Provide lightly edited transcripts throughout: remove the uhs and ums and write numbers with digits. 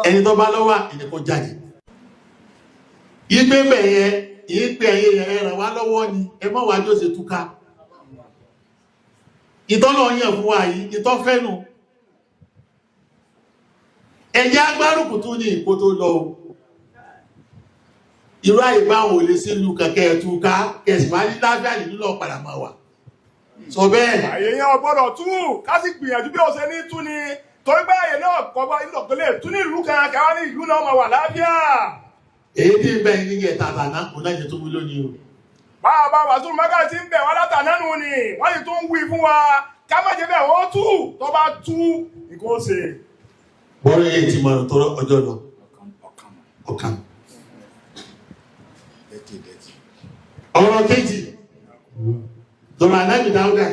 ẹni tó bá lọ́wọ́ ẹni kò jáde ìgbé bẹ̀yẹ ìpé ẹyẹ ẹ̀rẹ̀ wá lọ́wọ́ ni ẹ mọ́ wájú ó ṣe túká ìtọ́lọ̀ yẹn fún wa yìí ìtọ́fẹ́nu ẹjẹ́ agbárùkù tún ní ìkó tó lọ irú àyíbá wọn ò lè sí ìlú kẹ̀kẹ́ ẹ̀túká kẹsì máa ní láfíà nínú lọ padà máa wà sọ bẹ́ẹ̀ àyèyàn ọgbọ́dọ̀ tú ká sì gbìyànjú bí ó ṣe ní tú ni torí pé àyè náà kọgbà ìlọ̀gbẹ́lẹ̀ tú ní ìlú kan kẹwàá ní ìlú náà máa wà láfíà èyí tí ń bẹ ní yẹ tàtà náà kò náà jẹ tó wí lónìí o bá wàásù mọ́gà tí ń bẹ̀ wá látànánú ni wọ́n sì tún wí fún wa ká má jẹ́ bẹ́ẹ̀ wọ́n tú tó bá tú nǹkan ó ṣe bọ́rọ̀ yìí ti mọ̀rọ̀ tọrọ ọjọ́ lọ ọ̀kan ọ̀rọ̀ kejì dọ̀rọ̀ anábì dáúdà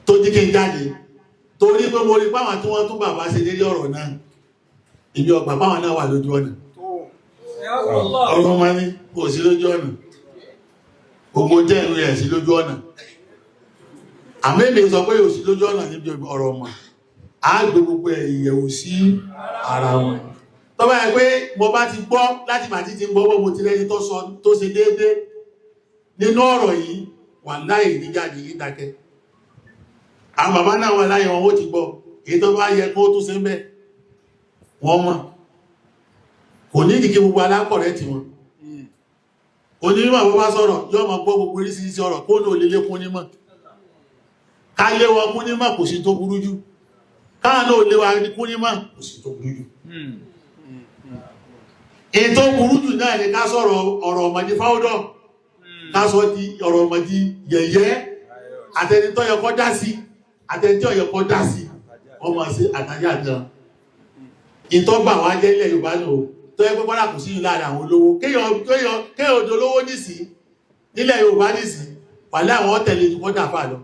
tó jí kí n jáde torí pé mo rí páwọn tí wọ́n tún bàbá ṣe dédé ọ̀rọ̀ náà ìbí ọgbà páwọn náà wà lójú ọ̀nà ọ̀rọ̀ wọn ní kò sí lójú ọ̀nà ogun jẹ́ ìwé ẹ̀ sí lójú ọ̀nà àmẹ́mẹ́ sọ pé yóò sí lójú ọ̀nà níbi ọ̀rọ̀ ọmọ àgbè gbogbo ìyẹ̀wò sí ara wọn tó bá yẹ pé mo bá ti gbọ́ láti màtí ti gbọ́ mo ti rẹ́ni tó ṣe déédé nínú ọ̀rọ̀ yìí wà láì níjáde yìí dákẹ́ àwọn bàbá náà wà láyé wọn ó ti gbọ́ èyí tó bá yẹ kó tó ṣe ń bẹ́ wọ́n mọ̀ kò ní ìdíkí gbogbo alákọ̀ọ́rẹ́ tí wọn onímọ̀ bó bá sọ̀rọ̀ yóò máa gbọ́ gbogbo oríṣiríṣi ọ̀rọ̀ kó ní olè lékún nímọ̀ ká lé wọn kún nímọ̀ kò sí tó burú jù káà náà lé wa kún nímọ̀ kò sí tó burú jù èyí tó burú jù náà ni ká sọ̀rọ̀ ọ̀rọ̀ ọmọdé fáwọ́dọ̀ ká sọ di ọ̀rọ̀ ọmọdé yẹ̀yẹ́ àtẹnitọ́ yẹ kọ́ dá sí àtẹnitọ́ yẹ kọ́ dá sí ọmọ sí àtàjà gan ìtọ́gbà wá jẹ́ ilẹ̀ Yorùbá náà tó yẹ pé kọ́lá kò sí láàrin àwọn olówó kéèyàn òdò olówó nìsí nílẹ̀ Yorùbá nìsí pàlẹ́ àwọn tẹ̀lé ju kọ́dà fà lọ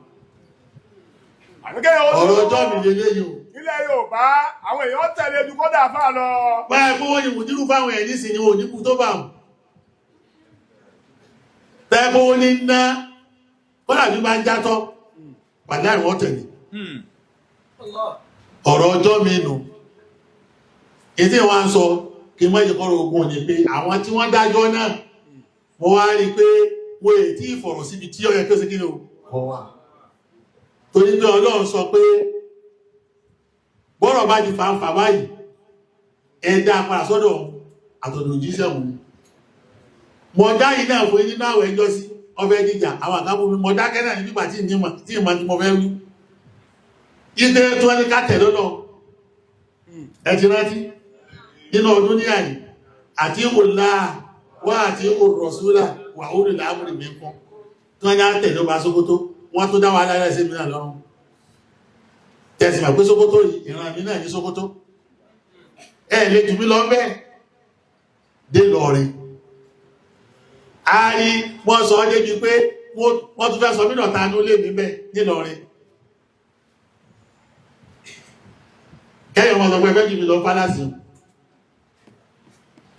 ọ̀rọ̀ ọjọ́ mi lélẹ́ yìí nílẹ̀ Yorùbá àwọn èèyàn tẹ̀lé ju kọ́dà fà lọ báyẹ̀ pé wọ́n ni mùdírù fáwọn ẹ̀ nìsí ni wọ́n ní kú tó bà mù tẹ́ pé wọ́n ní ná kọ́dà bí bá ń játọ́ pàlẹ́ àwọn tẹ̀lé ọ̀rọ̀ ọjọ́ mi nù ètí wọ́n ń sọ kí mọ́ ìjẹ́kọ́rọ̀ ogun ní pé àwọn tí wọ́n dájọ́ náà wọ́n wá rí pé wọ́n èyí tí ìfọ̀rọ̀ síbi tí ó yẹ kí ó sì kí ní ọwà tó ní pé Ọlọ́run sọ pé bọ́rọ̀ bá di fàǹfà báyìí ẹ̀dá padà sọ́dọ̀ àtọ̀dọ̀ òjíṣẹ́ òun mọ̀dá yìí náà fún nínú àwẹ̀ ẹjọ́ sí ọfẹ́ jíjà àwọn àkábò mi mọ̀dá kẹ́ náà nígbà tí ìmọ̀ tí mo fẹ́ wí ìdè tó ní ká tẹ̀lé lọ ẹ ti rántí nínú ọdún ní àyè àti ìwòlá wá àti ìwòrọ̀súlà wà ó rí láàmùrì mẹ́kọ́ tí wọ́n yá tẹ̀lé ọba Sókótó wọ́n tó dáwà aláìrẹ́ sí mìíràn lọ́rùn tẹ̀sì mà pé Sókótó ìran mi náà ní Sókótó ẹ lè jù mí lọ bẹ́ẹ̀ dé lọrin a rí wọ́n sọ ọ́ débi pé wọ́n tún fẹ́ sọ mí náà ta ní ó lè mí bẹ́ẹ̀ ní lọrin kẹ́yìn wọn sọ pé fẹ́ jù mí lọ pálásì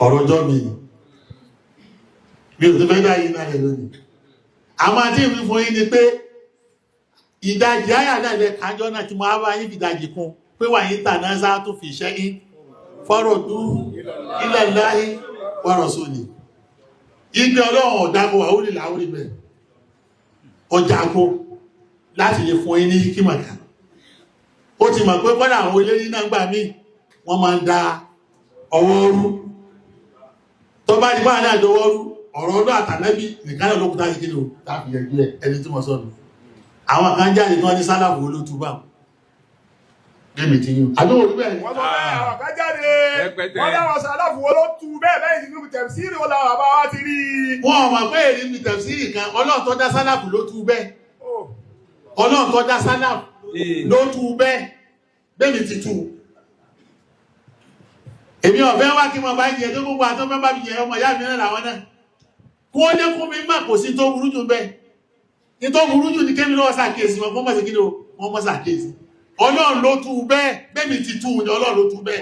ọ̀rọ̀ ọjọ́ mi ò tó fẹ́ dá yìí náà lónìí àmọ́ àti ìwé fún yí ni pé ìdajì àyà náà lẹ kájọ́ náà tí mo á bá yí ìdajì kún pé wà yí tàná sá tó fi ṣẹ́ yí fọ́rọ̀ dú ilẹ̀ láyé wọ́rọ̀ sóní ìgbé Ọlọ́run ọ̀dáko wà orí làórí bẹ̀ ọjàkó láti lè fún yí ní kímọ̀ká ó ti mọ̀ pé kọ́dà àwọn olórí náà gbà mí wọ́n máa ń da ọwọ́ rú tó bá dìbà náà dọwọ́rú ọ̀rọ̀ ọdọ́ àtànẹ́bí nìkanlẹ̀ olókútà yìí kílò tàbí ẹgbẹ́ ẹni tí mo sọ́nù àwọn kan jáde tó ní sálàbù olótúbà gẹ́mì tí yíò àdúgbò rí bẹ́ẹ̀ wọ́n tó bẹ́ẹ̀ àwọn kan jáde wọ́n láwọn sálàbù olótú bẹ́ẹ̀ bẹ́ẹ̀ sí níbi tẹ̀síìrì ó láwọn àbá wá ti rí wọ́n mọ̀ pé èrí níbi tẹ̀síìrì kan Ọlọ́run tó dá sálàbù ló tú bẹ́ẹ̀ Ọlọ́run tó dá sálàbù ló tú bẹ́ẹ̀ bẹ́ẹ̀mì ti tú èmi ọ̀fẹ́ wá kí wọ́n bá jẹ́ tó gbogbo àtọ́fẹ́ bá bí jẹ́ ọmọ ìyá mìíràn làwọn náà kó ó lé kún mi má kò sí tó burú jù bẹ́ẹ̀ ní tó burú jù ní kémi lọ́wọ́ sàkíyèsí wọn mọ́ sí kí wọ́n mọ́ sàkíyèsí Ọlọ́run ló tú bẹ́ẹ̀ bẹ́ẹ̀mì ti tú ní Ọlọ́run ló tú bẹ́ẹ̀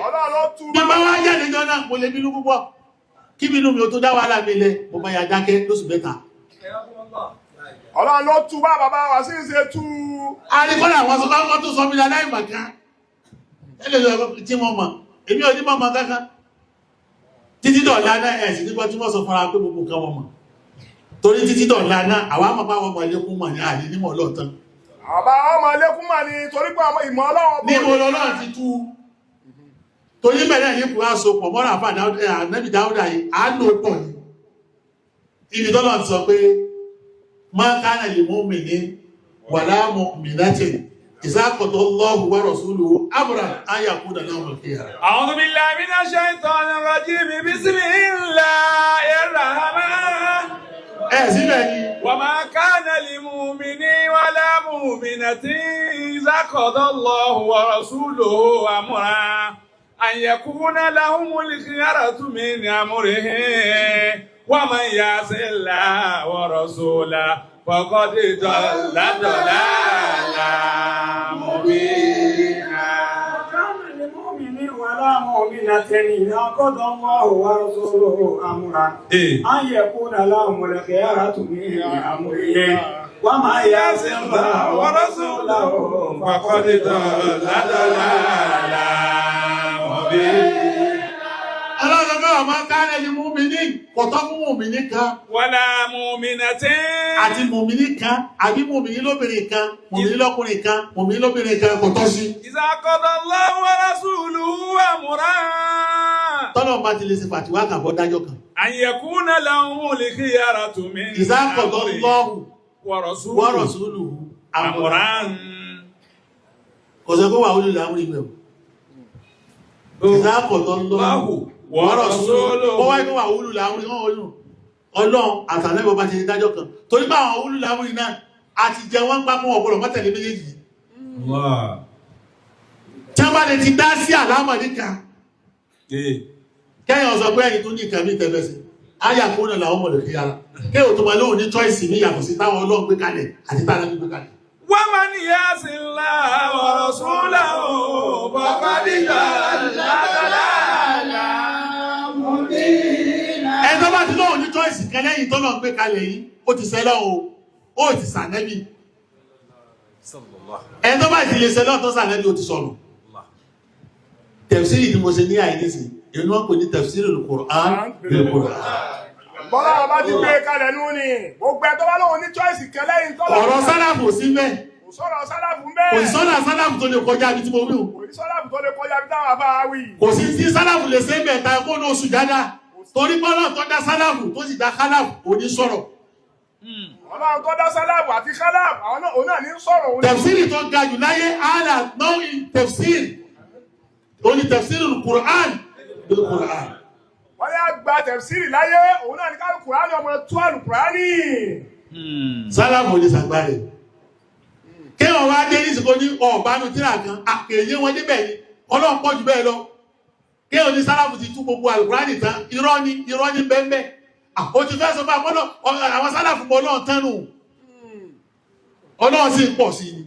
bí bá wá jáde jọ náà mo lè bínú púpọ̀ kí bínú mi ó tó dá wàhálà mi lẹ mo bá ya dákẹ́ lóṣù mẹ́ta Ọlọ́run ló tú bá bàbá wa sí ṣe tú. Àríkọ́lá àwọn tó sọ mi lọ láì màkà. Ẹlẹ́yìn tí wọ́n mọ̀, èmi ò ní mọ̀ kankan. Títí dọ̀lá náà ẹ̀ sì nígbà tí wọ́n sọ fúnra pé gbogbo nǹkan wọn mọ̀. Torí títí dọ̀lá náà, àwọn àmọ́ bá wọn mọ̀ lékún mọ̀ ní àdé nímọ̀ lọ́ọ̀tán. Àbá ọmọ lékún mà ní torí pé ìmọ̀ Ọlọ́run bó. Ní mo lọ́lọ́run ti tú. Torí bẹ̀rẹ̀ ní kùrá so pọ̀ mọ́ra àfà Ànábì Dáúdà yìí, á lò pọ̀ ní. Ibi tọ́lọ̀ ti sọ pé, máa kánà lè mú mi ní wàlá mu'minatin idha qada Allahu wa rasuluhu amran an yakuna lahumul khiyara. A'udhu billahi minash shaitanir rajim. Bismillahir rahman. Síbẹ̀ ni. Wa ma kana lil mu'minin wala mu'minatin idha qada Allahu wa rasuluhu amran an yakuna lahumul khiyaratu min amrihim wa man ya'si Allaha wa rasulahu faqad dalla dalalan mubina. Kana lil mu'mini wala mu'minatin idha qada Allahu wa rasuluhu amran an yakuna lahumul khiyaratu min amrihim wa man ya'si Allaha wa rasulahu faqad dalla dalalan mubina. Ọlọ́dọ̀dọ̀ ọmọ kánà lè mú mi ní kọ̀tọ́ fún mùmìnì kan. Wala mu'minatin. Àti mùmìnì kan, àbí mùmìnì lóbìnrin kan, mùmìnì lọ́kùnrin kan, mùmìnì lóbìnrin kan kò tọ́ sí. Idha qada Allahu wa rasuluhu amran. Tọ́lọ̀ bá ti lè ṣe fàtíwá kàbọ̀ dájọ́ kan. An yakuna lahumul khiyaratu min Idha qada Allahu wa wa rasuluhu amran. Kò sọ pé wà olùlọ àwọn ìgbẹ̀ Idha qada Allahu wa rasuluhu. Ó wáyé pé wà olùlọ àwọn ìgbẹ̀ Ọlọ́run àtàlẹ́bọ̀ bá ti ní dájọ́ kan. Torí bá àwọn olùlọ àwọn ìgbẹ̀ náà àti jẹ wọ́n pápọ̀ ọ̀pọ̀lọ̀ mọ́tẹ̀lé méjèèjì. Tí wọ́n bá lè ti dá sí àlámọ̀dé kan. Kẹ́yàn sọ pé ẹni tó ní ìkàmí tẹ́fẹ́sì. Áyà kó náà làwọn mọ̀lẹ̀ fi ara. Kéyàn tó máa lóhun ní choice ní yàtọ̀ sí táwọn Ọlọ́run gbé kalẹ̀ àti táwọn gbé kalẹ̀. Wa man ya'si Allaha wa rasulahu faqad dalla dalalan mubina. Ẹni tó bá ti lóhun ní choice kan lẹ́yìn tó náà gbé kalẹ̀ yìí, ó ti sẹ́lọ́ o, ó ti sànẹ́bì. Ẹni tó bá ti lè sẹ́lọ́ tó sànẹ́bì ó ti sọ̀rọ̀. Tafsiri ni mo ṣe ní àìníṣì, èyí wọ́n pè ní tafsirul Qur'an bil Qur'an. Bọ́lá ọba ti gbé kalẹ̀ nú ni, gbogbo ẹ̀ tó bá lóhun ní choice kan lẹ́yìn tọ́lá. Ọ̀rọ̀ sálàfù sí bẹ́ẹ̀. Kò sọ̀rọ̀ sálàfù ń bẹ́ẹ̀. Kò sí sọ́nà sálàfù tó lè kọjá bí tí mo wí o. Kò sí sálàfù tó lè kọjá bí táwọn afá wí. Kò sí tí sálàfù lè ṣe bẹ̀ ta kó ní oṣù dáadáa. Torí Ọlọ́run tó dá sálàfù tó sì dá kálàfù ò ní sọ̀rọ̀. Ọlọ́run tó dá sálàfù àti kálàfù òun náà ní sọ̀rọ̀ òun. Tafsiri tó ga jù láyé àlà náà tafsiri. Ó ní tafsirul Qur'an bil Qur'an. Wọ́n yá gba tafsiri láyé òun náà ní ká Kùránì ọmọ tú àlùkùránì. Sálàfù ní sàgbárẹ̀. Kí wọ́n wá dé nísìkò ní ọ̀bánu tíra kan, àkèyé wọn níbẹ̀ ni, Ọlọ́run pọ̀ jù bẹ́ẹ̀ lọ. Kí wọ́n ní sálàfù ti tú gbogbo àlùkùránì tán, irọ́ ní bẹ́ẹ̀. Ó ti fẹ́ sọ fún àwọn sálàfù mọ́ Ọlọ́run tánu. Ọlọ́run sì ń pọ̀ sí ni.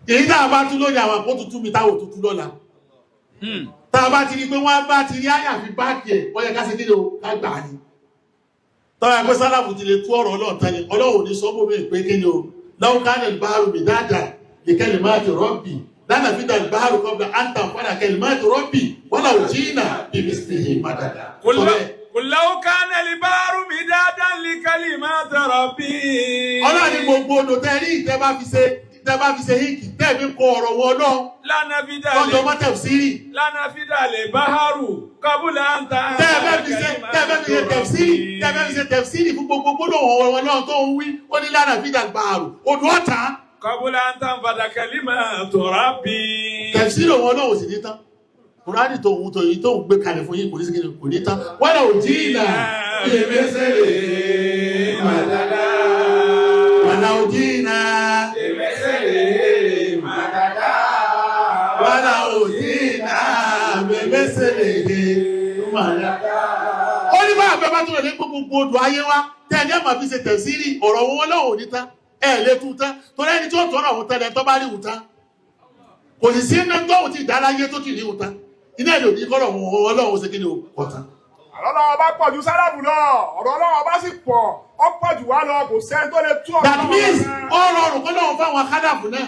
Èyí tá a bá tú lónìí àwọn àpò tuntun mi táwọn tuntun lọ́la. Tá a bá ti rí pé wọ́n bá ti rí àyà fi báàkì ẹ̀, ó yẹ ká ṣe kíni o, ká gbà á ni. Tọ́wọ́ ẹgbẹ́ sálàfù ti lè tú ọ̀rọ̀ Ọlọ́run tán ni, Ọlọ́run ní sọ́mọ́ mi pé kíni o, law kana al-bahru midadan li kalimati rabbi lanafida al-bahru qabla an tanfada kalimatu rabbi walaw ji'na bimithlihi madada. Qul law kana al-bahru midadan li kalimati rabbi. Ọlọ́run ní gbogbo odò tẹ́rí ìtẹ́bá fi ṣe híkì tẹ́ẹ̀mí kọ ọ̀rọ̀ wọn náà lọ́jọ́ mọ́ tẹ̀fsírì lánàfídà lè báhárù kábúlà ń ta tẹ́ẹ̀fẹ́ fi ṣe tẹ̀fsírì fún gbogbo gbólóhùn wọn náà tó ń wí ó ní lánàfídà báhárù odò ọ̀tá kábúlà ń ta fàdàkẹ́límà tó rábì. Tẹ̀fsírì wọn náà ò sì ní tán. Kùránì tó ń gbé kalẹ̀ fún yín kò ní sí kò ní tán. Wọ́n náà ò jí ìlà ìmẹ́sẹ̀lẹ̀ màdàdà. Wọ́n náà ò jí ìlà ìmẹ́sẹ̀lẹ̀ màdàdà. Wọ́n náà ò jí ìlà ìmẹ́sẹ̀lẹ̀ màdàdà. Ó ní bá àbẹ́ bá tó lè ní gbogbo odò ayé wa tẹ́lẹ̀ máa fi ṣe tẹ̀síìrì ọ̀rọ̀ wọn náà ò ní tán. Lè tún tán. Torí ẹni tí ó tọrọ àwọn tẹ́lẹ̀ tó bá rí wù tán. Kò sì sí iná tó ti dáláyé tó ti rí òta. Iná ìlò ní kọ́lọ̀ wọn Ọlọ́run ṣe kí ni ọ̀tá. Ọlọ́run bá pọ̀ ju sálàfù lọ. Ọ̀rọ̀ Ọlọ́run bá sì pọ̀. Ó pọ̀ jù wá lọ. Kò sẹ́ni tó lè tú ọ̀rọ̀ That means all ọ̀rùn kọ́ lọ́wọ́ fáwọn kádàfù náà.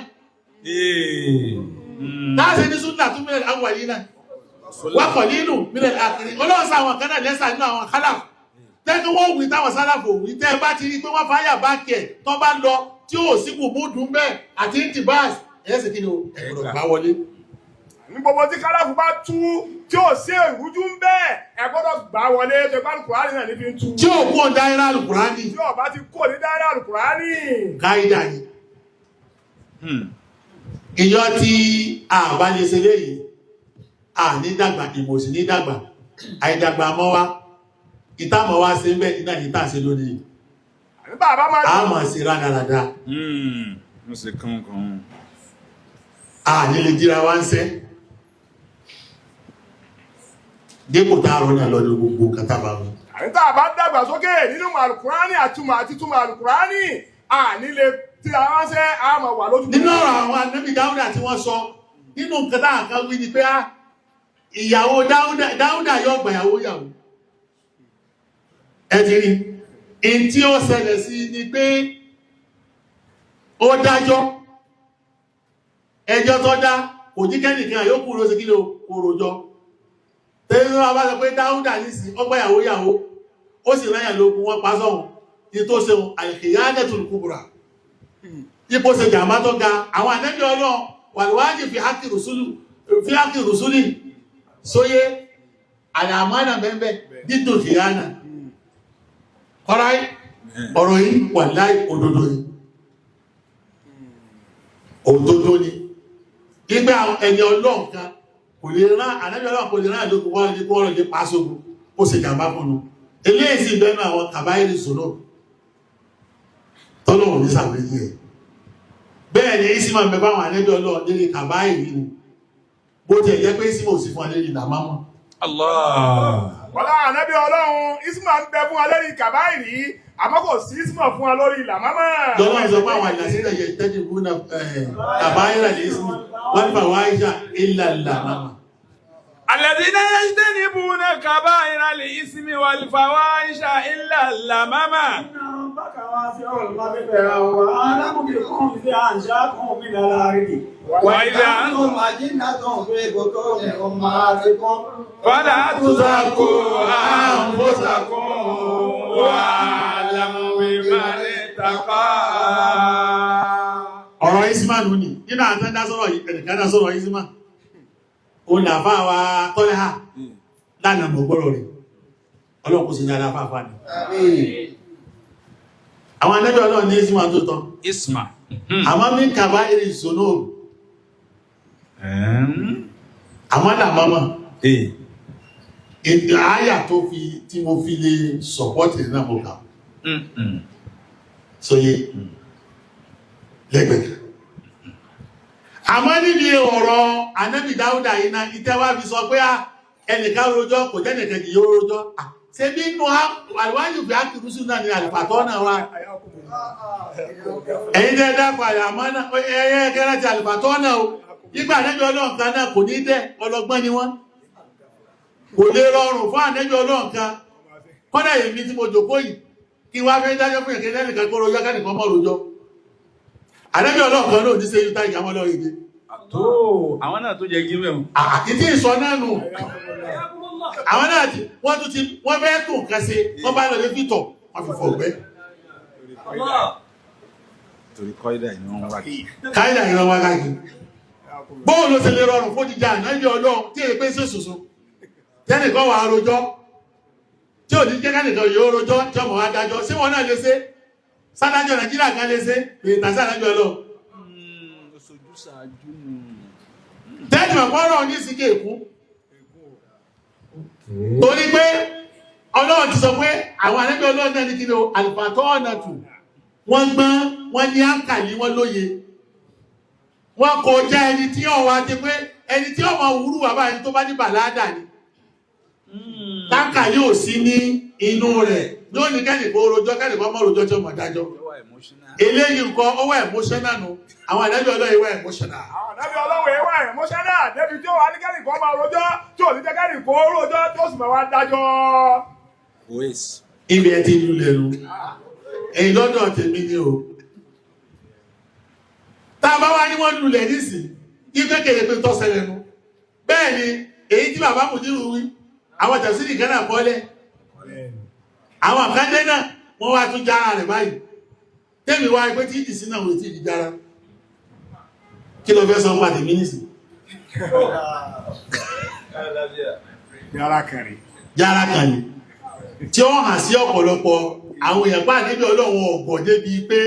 Láti ní súnà tún mílẹ̀ àwọn àyí náà. Wákọ̀ nínú mílẹ̀ àkìrí. Ọlọ́run sá àwọn kan náà lẹ́sà nínú àwọn kádàfù. Tẹ́kí wọ́n wí táwọn sálàfù wí tẹ́ bá ti rí pé wọ́n fáyà bá kẹ̀ tó bá lọ tí ó sì kù múdù bẹ́ẹ̀ àti ìtìbáàsì. Ẹ̀yẹ́sì kí ni o? Ẹ̀gbọ́dọ̀ gbá wọlé. Ní gbogbo tí kálàfù bá tú tí ó sí ìrújú ń bẹ́ẹ̀ ẹ gbọ́dọ̀ gbà wọlé tó bá Al-Kùránì náà ní fi ń tú. Tí ò kú ọ̀dá irá Al-Kùránì. Tí ó bá ti kó ní dáírà Al-Kùránì. Káídà yìí. Ìjọ tí a bá lè ṣe léyìí, a ní dàgbà, ìmọ̀ sí ní dàgbà, àìdàgbà mọ́ wá, ìtàmọ̀ wá sí ń bẹ́ iná ìta ṣe lónìí. A mọ̀ sí rádaràdá. Mo sì kankan. A nílé jíra wá ń sẹ́. Dépò táàrọ̀ náà lọ́dún gbogbo kátàbà wọn. Àríntà bá dàgbà sókè nínú Al-Kùránì àtúmọ̀ àti túmọ̀ Al-Kùránì, a nílé tí a ránṣẹ́ a mọ̀ wà lójú. Nínú ọ̀rọ̀ àwọn Ànábì Dáúdà tí wọ́n sọ, nínú nǹkan táà kan wí ni pé ìyàwó Dáúdà yóò gbàyàwó yàwó. Ẹ ti rí, in tí ó ṣẹlẹ̀ sí ni pé ó dájọ́, ẹjọ́ tó dá, kò jí kẹ́nìkan yóò kúrò sí kí ló kòròjọ́. Tẹ́lú wa bá sọ pé Dáúdà nísìn ọgbàyàwó yàwó, ó sì ráyà lókun wọn pásọ̀hùn, ní tó ṣe al-khiyanatul kubra. Ipò ṣe jàmbá tó ga, àwọn Ànábì Ọlọ́run wal-wajib fi haqqi rusuli sóyé àlàmánà bẹ́ẹ̀ dídò khiyana. Kọ́rá ọ̀rọ̀ yìí wallahi òdodo ni. Òdodo ni. Ìgbà ẹni Ọlọ́run kan kò lè rán Ànábì Ọlọ́run kò lè rán ìlú wọ́n lè kó ọ̀rọ̀ lè pàṣógún ó ṣe jàmbá fún un. Eléyìí sì bẹ́nu àwọn kàbáyìrì sọ̀rọ̀ tọ́lọ́run ní sàbẹ̀yẹ ẹ̀. Bẹ́ẹ̀ ni ìsìnmọ̀ mẹ́fà àwọn Ànábì Ọlọ́run nílé kàbáyìrì ni. Bó ti ẹ̀jẹ́ pé ìsìnmọ̀ òsì fún alẹ́ ìlàmámọ́. Allah. Wọ́lá Ànábì Ọlọ́run, ìsìnmọ̀ ń bẹ fún alẹ́ kàbáyìrì, àmọ́ kò sí ìsìnmọ̀ fún alórí ìlàmámọ́. Lọ́wọ́ sọ pé àwọn ìlàsílẹ̀ yẹ tẹ́jú fún kàbáyìrì ní ìsìnmọ̀ wọ́n fà wáyíṣà ìlà ìlàmámọ́. الذين يجتنبون كبائر الإثم والفواحش إلا اللمم. إن ربك واسع المغفرة وأعلم بكم إذ أنشأكم من الأرض وإذا أنتم أجنة في بطون أمهاتكم فلا تزكوا أنفسكم وأعلم بمن اتقى. Ọ̀rọ̀ Isman ní, nínú àtẹ́dá sọ́rọ̀ ẹ̀nìkádá sọ́rọ̀ Isman. Ó làfá wa tọ́lẹ́hà lánàá mọ̀ gbọ́rọ̀ rẹ̀. Ọlọ́run kò sí dáadáa fáfá ní. Àwọn Ànábì Ọlọ́run ní Isman tó tán. Isma. Àmọ́ mí kàbá ìrìn ìṣònú. Àmọ́ làmọ́mọ́. Ètò àyà tí mo fi lè sọ̀pọ̀tì náà mọ̀ kà. Sóyé lẹ́gbẹ̀ẹ́. Àmọ́ níbi ọ̀rọ̀ Ànábì Dáúdà yìí náà ìtẹ́wà fi sọ pé ẹnìkan rojọ́ kò jẹ́ nìkan kì yóò rojọ́. Ṣé bí inú àlùwájú fi ákìrúsù náà ni àlùfàtọ́ náà wá? Ẹ̀yin tẹ́ dápọ̀ àyàmọ́ náà, ẹ̀yẹ́ kẹ́rẹ́ ti àlùfàtọ́ náà o. Nígbà Ànábì Ọlọ́run kan náà kò ní dẹ́ ọlọ́gbọ́n ni wọ́n. Kò lè rọrùn fún Ànábì Ọlọ́run kan. Kọ́dà èmi tí mo jòkó yìí, kí wá fẹ́ dájọ́ fún ìkẹ́ lẹ́nìkan kó rojọ́ kẹ́nìkan mọ́ rojọ́. Ànábì Ọlọ́run kan náà ní ṣe yúta ìyàmọ́ lọ ìdí. Tó àwọn náà tó jẹ gíwẹ̀ o. Ìtí ìsọ náà nù. Àwọn náà tí wọ́n fẹ́ tó nǹkan ṣe, wọ́n bá lọ lé fìtọ̀, wọ́n fi fọ̀ ọ̀gbẹ́. Torí kọ́ídà ìran wá kí. Káídà ìran wá káàkiri. Bóò ló ṣe lè rọrùn fún jíjà Ànábì Ọlọ́run tí èyí pé sí òṣùṣù. Tẹ́nìkan wà rojọ́, tí ò ní jẹ́ kánìkan yóò rojọ́ tí ọmọ wa dájọ́, sí wọn náà lè ṣe. Sádájọ́ Nàìjíríà kan lè ṣe, èyí tàṣí Ànábì Ọlọ́run. Tẹ́jì mọ̀pọ̀rọ̀ ní síkè èkú. Torí pé Ọlọ́run ti sọ pé àwọn Ànábì Ọlọ́run náà ní kí ni àlùfàtọ́ ọ̀nà tù. Wọ́n gbọ́n, wọ́n ní àǹkàlí, wọ́n lóye. Wọ́n kò jẹ́ ẹni tí ó wá ti pé ẹni tí ó mọ̀ wúrú wà báyìí tó bá ní bàládà ni. táǹkà yóò sí ní inú rẹ̀ yóò ní kẹ́nìkan orojọ́ kẹ́nìkan mọ́ orojọ́ tí ó mọ̀ dájọ́ eléyìí nǹkan ó wà emotional nù àwọn àdájọ́ ọlọ́yìn wà emotional. àwọn àdájọ́ ọlọ́wọ̀ wà emotional débi tí ó wà ní kẹ́nìkan máa rojọ́ tí ò ní jẹ́ kẹ́nìkan orojọ́ tí ó sì máa wá dájọ́. ibi ẹ ti lulẹ̀ nu èyí lọ́dọ̀ tèmi ni o tá a bá wá ní wọ́n lulẹ̀ nísìnyí ife kèrè pé tọ́sẹ̀lẹ̀ nu bẹ́ẹ̀ ni èyí tí bàbá mùdírù wí àwọn tẹ̀sílì kan náà kọ́lẹ̀ àwọn àkàndé náà wọ́n wá tún jára rẹ̀ báyìí tẹ́mi wá pé tí ìdìsí náà wò tí ìdí jára kí ló fẹ́ sọ ń pàdé mínísì jára kàrí tí ó hàn sí ọ̀pọ̀lọpọ̀ àwọn èèyàn bá níbi ọlọ́run ọ̀gọ̀ débi pé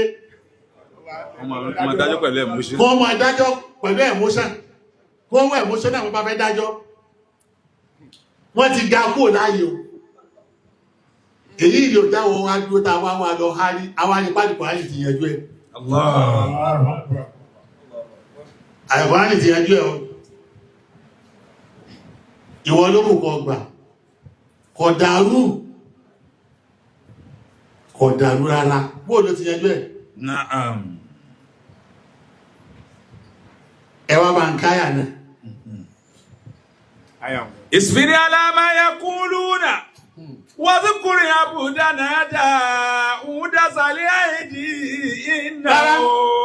wọ́n máa dájọ́ pẹ̀lú emotion wọ́n wọ́n emotion náà wọ́n bá fẹ́ dájọ́ wọ́n ti ga kúrò láàyè o èyí ìlò dáwọ́ wá dúró tá wá wá lọ hárí awárí pàdùkù àyè ti yanjú ẹ̀ àyẹ̀kọ́ àyè ti yanjú ẹ̀ o ìwọ ló mú kọ gbà kò dàrú rárá bóò ló ti yanjú ẹ̀ ẹwà bá ń káyà náà اصبر على ما يقولون واذكر عبدنا داود ذا الأيدي إنه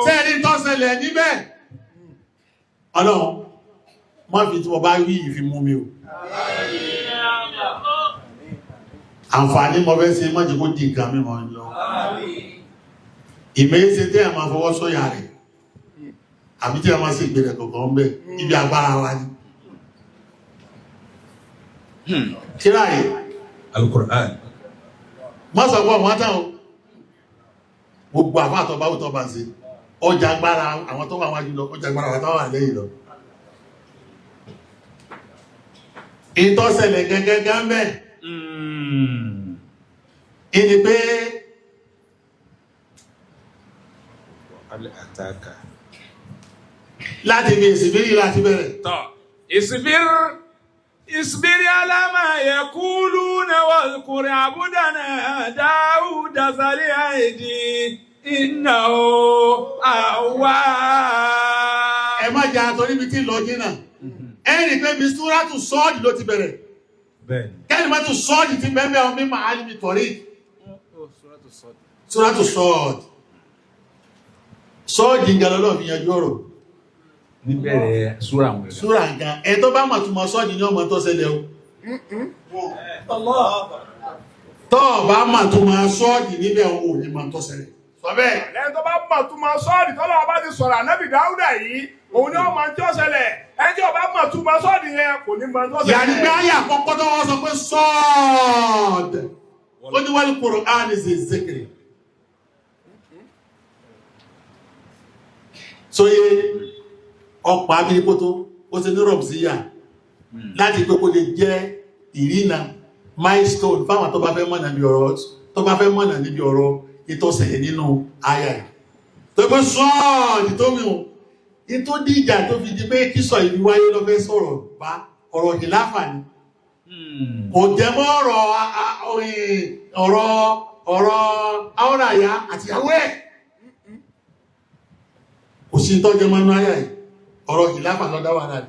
sẹ́ni tó ṣẹlẹ̀ níbẹ̀ ọlọ́run má fi tí wọ́n bá rí ìfi mú mi o àǹfààní mọ́ fẹ́ ṣe mọ́jẹ́ kó dì nǹkan mímọ́ lọ ìmẹ́sẹ̀ tí a máa fọwọ́ sọ́yà rẹ̀ àbí tí a máa ṣe ìgbèrè kọ̀ọ̀kan bẹ́ ibi agbára wa ni kíráyè Al-Qur'an má sọ pọ̀ wọ́n tán o gbogbo àfáàtọ̀ báwò tọ́ bá ṣe ọjà agbára àwọn tó wà wájú lọ ọjà agbára àwọn tó wà lẹ́yìn lọ ìtọ́sẹ̀lẹ̀ gẹ́gẹ́ gámbẹ̀ ìní pé láti bí ìsìnbírí láti bẹ̀rẹ̀ tọ́ اصبر على ما يقولون واذكر عبدنا داود ذا الأيدي إنه أواب. ẹ má jà torí bí tí lọ jìnnà ẹni pé bí súrátù sọ́ọ̀dì ló ti bẹ̀rẹ̀ kẹ́ni má tún sọ́ọ̀dì ti bẹ́ẹ̀ bẹ́ẹ̀ ọmọ àlìmí tọ̀rí súrátù sọ́ọ̀dì ìgbàlọ́lọ́ fi yanjú ọ̀rọ̀ níbẹ̀rẹ̀ súra àwọn ẹ̀rọ. súra nǹkan ẹ tó bá mọ̀túnmọ̀ sọ́ọ̀dì ní ọmọ tó ṣẹlẹ̀ o tó bá mọ̀túnmọ̀ sọ́ọ̀dì níbẹ̀ òun ò ní mọ̀ tó ṣẹlẹ̀ sọ bẹ́ẹ̀ lẹ́yìn tó bá mọ̀túnmọ̀ sọ́ọ̀dì tọ́lọ́ ọba ti sọ̀rọ̀ ànábì Dáúdà yìí òun ni ó mọ̀ tí ó ṣẹlẹ̀ ẹni tí ó bá mọ̀túnmọ̀ sọ́ọ̀dì yẹn kò ní mọ̀ tó ṣẹlẹ̀. yàrá pé ayé àkọ́kọ́ tó wọ́n sọ pé sọ́ọ̀dì ó ní wal Qur'ani zi zikri sóyé ọ̀pá abirikótó ó ti ní rọ̀bùsíyà láti pé kó lè jẹ́ ìrìnà milestone fáwọn tó bá fẹ́ mọ̀nà níbi ọ̀rọ̀ ìtọ́sẹ̀yẹ nínú àyà ẹ̀ tó pé sọ́ọ̀dì tó mìíràn ìtó dìjà tó fi di pé kíṣọ̀ ìlú wáyé lọ fẹ́ sọ̀rọ̀ bá ọ̀rọ̀ ìláfà ni kò jẹ́ mọ́ ọ̀rọ̀ àwọ̀ràyà àtìyàwó ẹ̀ kò sí tọ́jẹ́ mọ́nú àyà ẹ̀ ọ̀rọ̀ ìláfà lọ́dá wà náà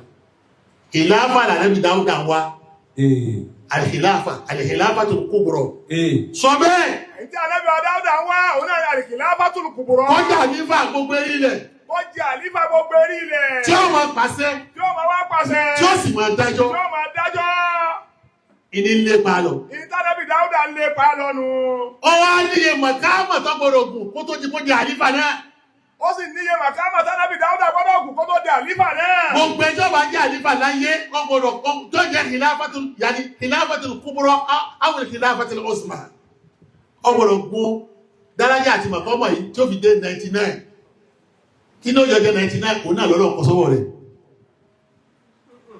ìláfà lànàbí Dáúdà wá alìhìláfà tó kúbùrọ̀ sọ bẹ́ẹ̀ ìtí ànábì Dáúdà wá òun náà alìhìláfà tó kúbùrọ̀ kọjá nífà gbogbo erílẹ̀ kọjá nífà gbogbo erílẹ̀ tí ó máa pàṣẹ tí ó máa wá pàṣẹ tí ó sì máa dájọ́ ìní lépa lọ ìtànábì Dáúdà lépa lọ́nu ó wá níye mọ̀kámọ̀ tó gbọdọ̀ gùn kó tó di kó di àlífà náà ó sì níye màkàmà tánàbì Dáúdà gbọ́dọ̀ kù kó tó di àlífà náà. gbogbo ẹjọ́ bá jẹ́ àlífà láyé ọgbọ̀dọ̀ tó jẹ́ khilafatul kubra àwọn khilafatul usma ọgbọ̀dọ̀ gún dárájà àti màkọ́mọ̀ yìí tí ó fi dé 99 kí ní ó jẹ́ 99 kò náà lọ́lọ́ kọsọ́wọ́ rẹ̀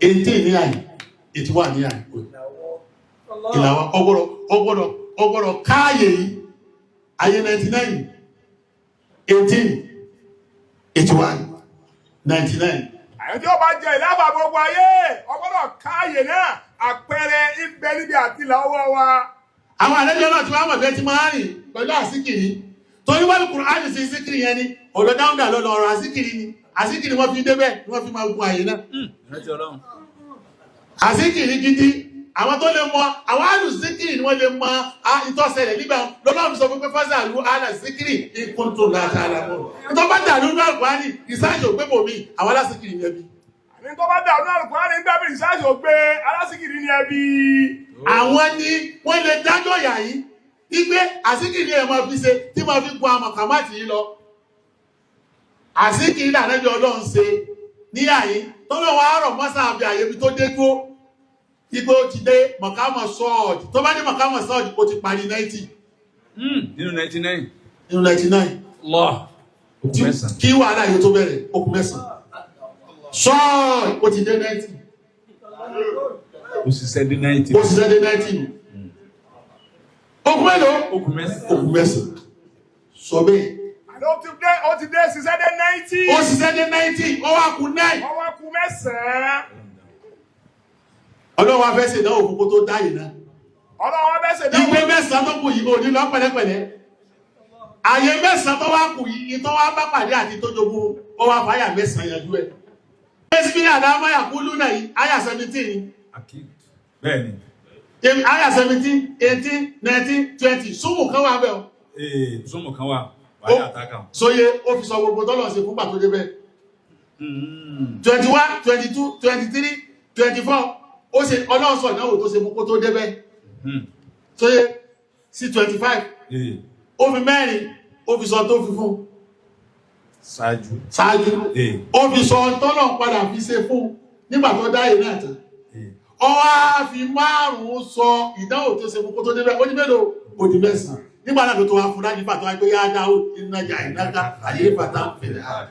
18 ní àyè 81 ní àyè ìlàwọ́ ọgbọ̀dọ̀ káàyè yìí ayé 99 18 81 99 àyẹ́ tí ó bá jẹ ìlàfà gbogbo ayé ọgbọ́dọ̀ káàyè náà àpẹẹrẹ ìbẹ níbi àtìlà ọwọ́ wa. Àwọn àlejò náà tí wọ́n mọ̀ bẹ́ẹ̀ ti máa rìn pẹ̀lú àsíkiri. Torí wọ́n Kùránì sí síkiri yẹn ni, ọ̀dọ̀ Dáúdà lọ́nà ọ̀rọ̀ àsíkiri ni. Àsíkiri wọ́n fi débẹ̀ ni wọ́n fi máa gun àyè náà. Àsíkiri gidi, àwọn tó lè mọ, àwọn àlùsíkiri ni wọ́n lè mọ ìtọ́sẹ̀lẹ̀ nígbà lọ́lọ́run sọ fún pé fásitì àlù àlàsíkiri ìkùntù láti àlàmọ́. Ìtọ́ bá dà lórí Àlùkùránì, ìsáàjò gbé bòmí, àwọn alásíkiri ni ẹbí. Ní tó bá dà lórí Àlùkùránì nígbà bí ìsáàjò gbé alásíkiri ni ẹbí. Àwọn ni wọ́n lè dájọ́ yà yìí, wípé àsíkiri ẹ̀ máa fi ṣe tí máa fi gun àmọ̀ kàmáàtì yìí lọ. Àsíkiri lànàbí Ọlọ́run ṣe ní àyí, tọ́lọ́ wa rọ̀ mọ́sá àbí àyèbí tó dé dúró. Igbó ti dé mọ̀kámọ̀ sọ́ọ̀dì, tó bá dé mọ̀kámọ̀ sọ́ọ̀dì, ó ti parí 90. Nínú 99. Nínú 99. Allah. Kí wàhálà yóò tó bẹ̀rẹ̀, okùn mẹ́sàn. Sọ́ọ̀dì, ó ti dé 90. Ó sì ṣe dé 90. Ó sì ṣe dé 90. Okùn mélòó? Okùn mẹ́sàn. Okùn mẹ́sàn. Sọ bẹ́ẹ̀. Ó ti dé ṣiṣẹ́ dé 90. Ó ṣiṣẹ́ dé 90, ó wá kù 9. Ó wá kù 9. Ọlọ́run afẹ́ ṣe ìdánwò fún kó tó dáyé náà. Ọlọ́run afẹ́ ṣe ìdánwò. Ìgbé 9 tó kù yìí ò ní lọ pẹ̀lẹ́pẹ̀lẹ́. Àyè 9 tó wá kù yìí, ìtọ́ wá bá pàdé àti tó jogún, ó wá fàyà 9 yanjú ẹ̀. Ẹ̀sìn àdámọ́ yàkúlú náà yìí, àyà 17. Bẹ́ẹ̀ni. Àyà 17, 18, 19, 20, súnmù kan wà bẹ́ẹ̀ o. Súnmù kan wà, wáyà àtàkà. Sóyé, ó fi sọ gbogbo tọ́lọ̀ ṣe fún pàtó débẹ̀. 21, 22, 23, 24. Ó ṣe Ọlọ́run sọ ìnáwó tó ṣe mú kó tó débẹ̀. Sóyé, sí 25. Ó fi 4, ó fi sọ tó fi fún. Ṣáájú. Ó fi sọ tọ́lọ̀ padà fi ṣe fún nígbà tó dáyé náà tán. Ó wá fi 5 sọ ìdánwò tó ṣe mú kó tó débẹ̀. Ó ní mélòó? Ó di 9. Nígbà náà tó wá fún láti fàtọ́ wáyé pé yá dáwó ìrìnàjà ìnáka àyè fàtà fèrè ààrẹ.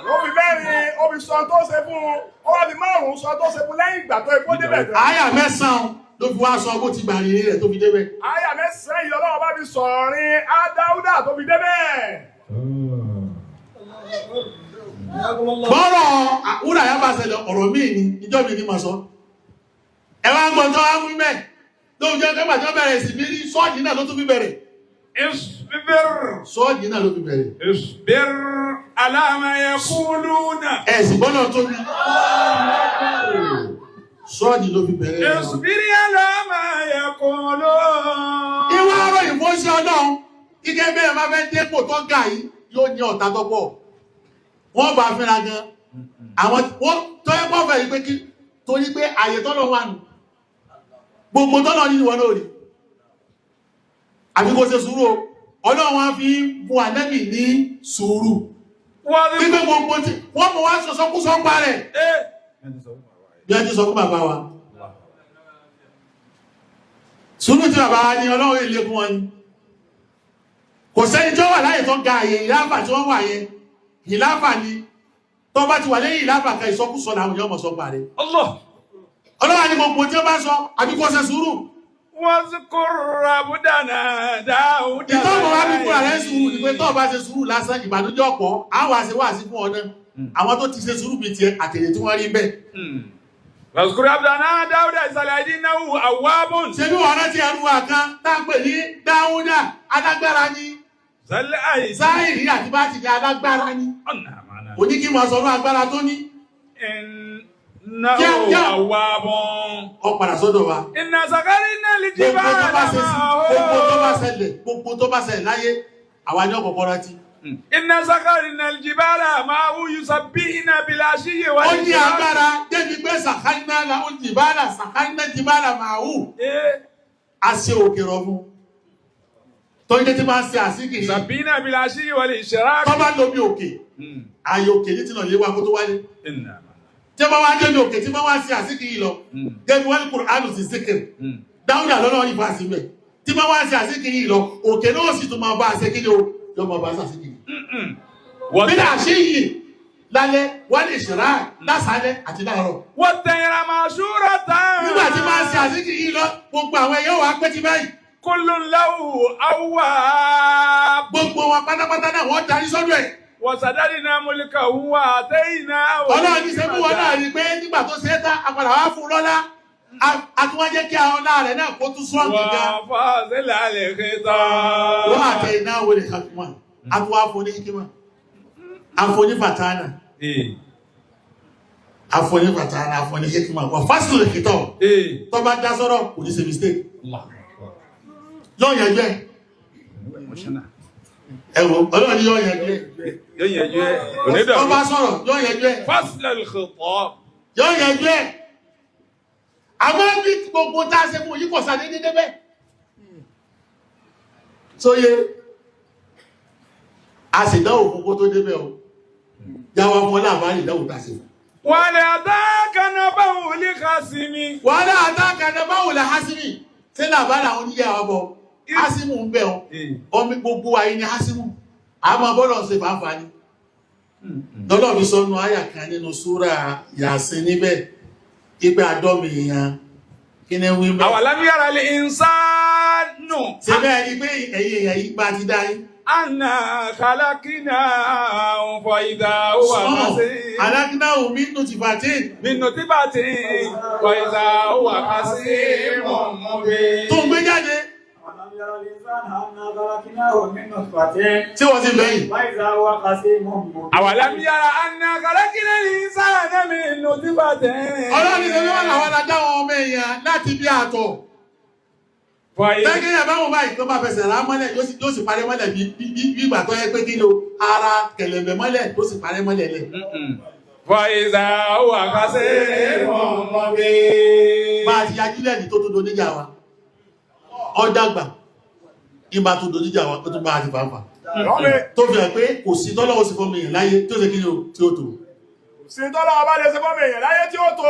Ó fi 4, ó fi sọ tó ṣe fún, ó wá fi 5 sọ tó ṣe fún lẹ́yìn ìgbà tó ikú débẹ̀ tán. Àyà 9 ló fi wá sọ bó ti gbà rìn rẹ̀ tó fi débẹ̀. Àyà 9 yìí Ọlọ́run bá fi sọ̀rin Dáúdà tó fi débẹ̀. Bọ́rọ̀ àwúrà yá bá ṣẹlẹ̀ ọ̀rọ̀ míì ni, ìjọ́ mi ní màá sọ. Ẹ wá gbọ́n tó wá wí mẹ́, ló jẹ́ kẹ́gbà tó bẹ̀rẹ̀ sí bí sọ́ọ̀dì náà ló tún fi bẹ̀rẹ̀. Sọ́ọ̀dì náà ló fi bẹ̀rẹ̀. Isbir ala ma yaquluna. Ẹ̀sìn bọ́nà tó rí. Sọ́ọ̀dì ló fi bẹ̀rẹ̀. Isbir ala ma yaquluna. Ìwọ ọ̀rọ̀ ìfọ́ṣẹ́ Ọlọ́run, ike bẹ́ẹ̀ máa fẹ́ dépò tó ga yìí yóò ní ọ̀tá tó pọ̀. Wọ́n bá fẹ́ra gan. Àwọn tó ẹ́pọ̀ fẹ́ yìí pé kí torí pé àyè tọ́lọ̀ wà nù. Gbogbo tọ́lọ̀ nínú wọn lórí. Àbí kò ṣe sùúrù o. Ọlọ́run wá fi bu Ànábì ní sùúrù. Wípé gbogbo tí wọ́n mọ̀ wá sọ́kú sọ́pá rẹ̀. Bí a ti sọ fún bàbá wa. Sùúrù tí bàbá wa ní Ọlọ́run ilé fún wọn ni. Kò sẹ́ni tí ó wà láyé tó ga àyè ìlàfà tí wọ́n wà yẹn. Ìlàfà ni. Tó bá ti wà lẹ́yìn ìlàfà kan ìsọkúsọ làwọn yóò mọ̀ sọ́pá rẹ̀. Ọlọ́run ní gbogbo tí ó bá sọ, àbí kò ṣe sùúrù. Wazkur abdana Dáúdà. Ìtọ́bọ̀ wá bí fún ààrẹ sùúrù ní pé tọ́ bá ṣe sùúrù lásán ìbànújẹ́ ọ̀pọ̀, àwọn àṣewàṣí fún ọ̀nà. Àwọn tó ti ṣe sùúrù bí ti àtẹ̀yẹ tí wọ́n rí bẹ́ẹ̀. Wazkur abdana Dáúdà ìsàlàdínnáwó àwábùn. Ṣé bí wọ́n rántí ẹrú wa kan tápè ní Dáúdà alágbára ni? Sáìrí àti bá ti di alágbára ni. Kò ní kí wọ́n sọ̀rọ̀ agbára tó ní. Àwábùn. Ọ padà sọ́dọ̀ wa. Inna sakarina al-jibala gbogbo tó bá ṣẹlẹ̀ láyé, àwa ní ọ̀pọ̀pọ̀ rántí. Inna sakarina al-jibala ma'ahu yusabbihuna bil-ashiyyi Ó wal-ibkar. ní agbára débi pé sàkánná la ó jìbálà sàkánná jìbálà màáhù. A ṣe òkè rọ̀ fún. Tó ń jẹ́ tí máa ń ṣe àsìkì yìí. Yusabbihuna bil-ashiyyi wal-ishraq. Tó bá lómi òkè, ààyè òkè ní tí náà lé wa kó tó wálé. Tí wọ́n wá débi òkè tí wọ́n wá sí àsìkì yìí lọ. Débi wọ́n ní Kùránù sí síkìrì. Dáúdà lọ́nà ní fásitì mẹ́. Tí wọ́n wá sí àsìkì yìí lọ, òkè náà sì tún máa bá àṣẹ kíni o, yóò máa bá àṣìkì yìí. Bí náà ṣe yìí lálẹ́, wọ́n lè ṣẹ̀rá lásàálẹ̀ àti láàárọ̀. Wat-tayra mashuratan. Nígbà tí máa ṣe àsìkì yìí lọ, gbogbo àwọn ẹyẹ wà pẹ́ ti báyìí. Kullun lahu awwab. Gbogbo wọn pátápátá náà wọ́n darí sọ́dọ̀ ẹ̀. وسددنا ملكه وآتيناه Ọlọ́run ní sẹ́kù wọn náà rí pé nígbà tó ṣe é tán apàdà wá fún lọ́lá àtúwájẹ́ kí àwọn ọlá rẹ̀ náà kó tún sọ́ọ̀n gíga وفاصل الخطاب wọ́n àtẹ̀yìn náà wọlé kàkùmá àtúwá fún ní hikima àfọ̀ní fàtánà àfọ̀ní fàtánà àfọ̀ní hikima wà fásitì lè kìtọ̀ tó bá dá sọ́rọ̀ kò ní ṣe mistake yóò yẹn jẹ́ ẹ̀wọ̀ Ọlọ́run ní yóò yẹn jẹ́ tó bá sọ̀rọ̀ yóò yẹn jẹ́ فاصل الخطاب yóò yẹn jẹ́ àwọn bí gbogbo tá a ṣe fún yíkọ̀ sáré dédé bẹ́ sóyé a sì dáwò fún kó tó débẹ̀ o jáwá fún láàbárí ìdáwò tá a ṣe fún وَلَأَتَاكَ نَبَأُ الْخَصْمِ wà láàdáka na báwò lè hásímì tí làbárí àwọn oníyà ọbọ̀ hásímù ń bẹ̀ ọmọ gbogbo ayé ni hásímù àmọ́ bọ́lọ̀ ṣe fàáfà ní lọ́lọ́ fi sọ́nù àyà kan nínú súrà Yásìn níbẹ̀ ipẹ́ àdọ́mì èèyàn kí ní wí bẹ́ أَوَلَمْ يَرَ الْإِنسَانُ ṣe bẹ́ẹ̀ ni pé ẹ̀yẹ èèyàn yìí bá ti dáyé أَنَّا خَلَقْنَاهُ فَإِذَا هُوَ خَصِيمٌ alákínà omi nù ti fàtí مِنْ نُطْفَةٍ فَإِذَا هُوَ خَصِيمٌ مُبِينٌ tó ń gbé jáde أَلَمْ يَرَ الْإِنسَانُ أَنَّا خَلَقْنَاهُ مِنْ نُطْفَةٍ tí wọ́n ti bẹ̀yìn فَإِذَا هُوَ خَصِيمٌ مُبِينٌ أَوَلَمْ يَرَ أَنَّا خَلَقْنَا الْإِنسَانَ مِنْ نُطْفَةٍ ọlọ́ni ṣe wọ́n làwọn alájá wọn ọmọ èèyàn láti bí àtọ̀ tẹ́gẹ́ àbáwọn báyìí tó bá fẹsẹ̀ rá mọ́lẹ̀ yóò sì parẹ́ mọ́lẹ̀ bí ìgbà tó yẹ pé kí ló ara kẹ̀lẹ̀bẹ̀ mọ́lẹ̀ tó sì parẹ́ mọ́lẹ̀ lẹ̀ فَإِذَا هُوَ خَصِيمٌ مُبِينٌ bá a ti yajú lẹ́ni tó tó doníjà wa ọdàgbà ìbá tó doníjà wa tó tún bá a ti fàáfà tó fi hàn pé kò sí tọ́lọ́wọ́ sí fọ́mọ èèyàn láyé tó ṣe kí ni o tí ó tó sí tọ́lọ́ ọba lè ṣe fọ́mọ èèyàn láyé tí ó tó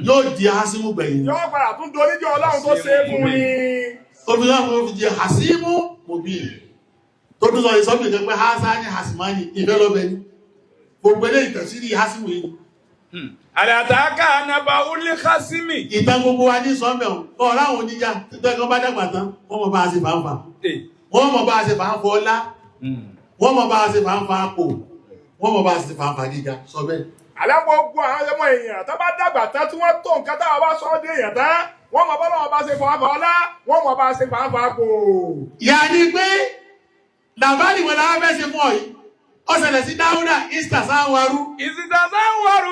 yóò di hásímù gbẹ̀yìn yóò padà tún doníjọ́ Ọlọ́run tó ṣe é fún ni olùdáwọ̀ fi di hásímù mòbí tó tún sọ ìsọ́bì jẹ́ pé hásá ní hásímánì ìfẹ́ lọ́bẹ̀ ní gbogbo ilé ìtẹ̀sírí hásímù yìí هل أتاك نبأ الخصم ìtàn gbogbo wa ní sọ́mẹ̀ ọ̀rọ̀ àwọn oníjà tẹ́gbọ́n bá dàgbà tán wọ́n mọ̀ bá a ṣe fàáfà wọ́n mọ̀ bá a ṣe fàáfà ọlá wọ́n mọ̀ bá a ṣe fàáfà àpò wọ́n mọ̀ bá a ṣe fàáfà gíga sọ bẹ́ẹ̀ àlẹ́ gbogbo àwọn ọmọ èèyàn tó bá dàgbà tán tí wọ́n tó nǹkan táwọn bá sọ ọ́ dé èèyàn tán wọ́n mọ̀ bọ́lá wọn bá ṣe fàáfà ọlá wọ́n mọ̀ bá ṣe fàáfà àpò. ìyá ni pé làbárí wọn làwọn fẹ́ ṣe fún ọ yìí ó ṣẹlẹ̀ sí Dáúdà ìsítàsáwárú إذ تزور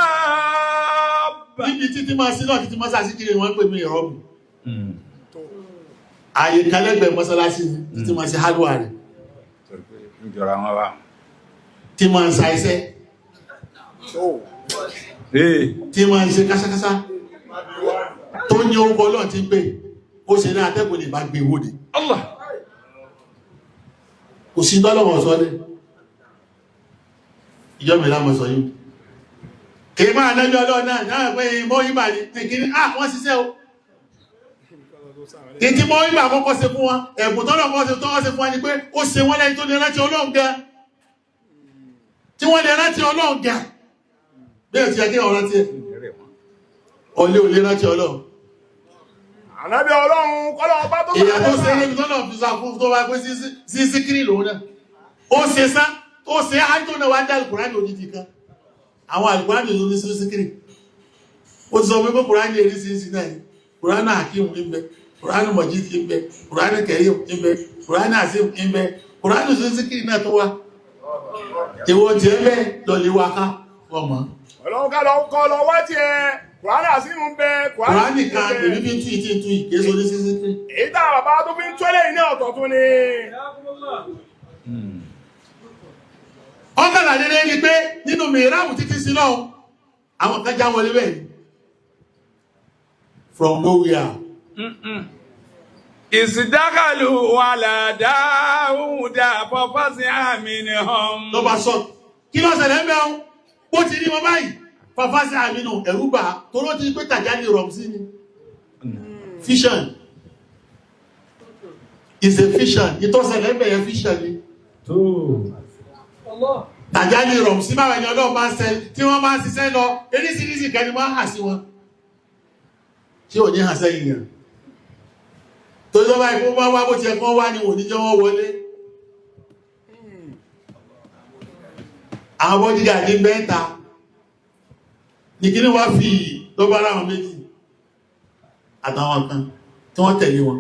المحراب níbi títí máa sí náà títí máa sàṣíkiri wọ́n pè mí ìrọ́bù ààyè kalẹ́gbẹ̀ẹ́ mọ́sálásí títí máa sí hálùwà rẹ̀ tí máa ń sa iṣẹ́ tí máa ń ṣe kásákásá tó ní orúkọ Ọlọ́run tí ń pè ó ṣe ní atẹ́gùn lè bá gbé wòdì الله kò sí tọ́lọ̀wọ̀ sọ́lẹ̀ ìjọ mẹ́lá mọ́ sọ yìí kìí máa lẹ́jọ́ Ọlọ́run náà pé mọ́ ìbà ní ìkíní wọ́n ṣiṣẹ́ o kí tí mọ́ ìbà kọ́kọ́ ṣe fún wọn ẹ̀bùn tọ́lọ̀wọ́ ṣe fún wọn ni pé ó ṣe wọ́n lẹ́yìn tó lè rántí Ọlọ́run gan tí wọ́n lè rántí Ọlọ́run gan bẹ́ẹ̀ tí ẹgbẹ́ ọ̀rántí ẹ̀ ọlé olè rántí Ọlọ́run ànábì Ọlọ́run kọ́lọ́ ọba tó ìyà tó ṣe níbi tọ́lọ̀ fi sọ fún tó bá pé sí síkírì lòun náà ó ṣe sá ó ṣe ájò náà wá dá Al-Kùránì òjijì kan àwọn Al-Kùránì ló ní sí síkírì ó ti sọ pé Kùránì èrí sí sí náà ni Kùránì Hakim ń bẹ Kùránì Majid ń bẹ Kùránì Karim ń bẹ Kùránì Asim ń bẹ Kùránì sí síkírì náà tó wá ìwọ jẹ́ bẹ́ẹ̀ lọ́lẹ̀ wá ká ọmọ Ọlọ́run kọ́ lọ wá tiẹ̀ Kùránì Àsímù ń bẹ Kùránì kan èmi fi tú ìkéso ní sí síkírì èyí tá bàbá tó fi ń tọ́lẹ̀ iná ọ̀tọ̀ tún ni ọkàlà dédé ní pé nínú mìíràmù títí sí náà àwọn kan já wọlé bẹ́ẹ̀ ni from nowhere استدخلوا على داود ففزع منهم ló bá sọ kí ló ṣẹlẹ̀ mẹ́un bó ti rí wọn báyìí fàfá sí àmìnà ẹ̀rúbà tó ló ti pé tàjálì rọ̀m sí ni fission is a fission ìtọ́sẹ̀lẹ̀ mẹ́yẹ fission ni tàjálì rọ̀m sí máa ẹ̀yàn náà máa ń sẹ tí wọ́n máa ń ṣiṣẹ́ lọ eríṣiríṣi kẹni máa ń hà sí wọn tí ò ní hà sẹ́yìn yàn tó lọ́wọ́ ikú wá wá bó ti ẹ̀kọ́ wá ní òní jẹ́ wọ́n wọlé àwọn bọ́dígà ní mẹ́ta ní kí ní wá fi lọ́bá láwọn méjì àtàwọn kan tí wọ́n tẹ̀lé wọn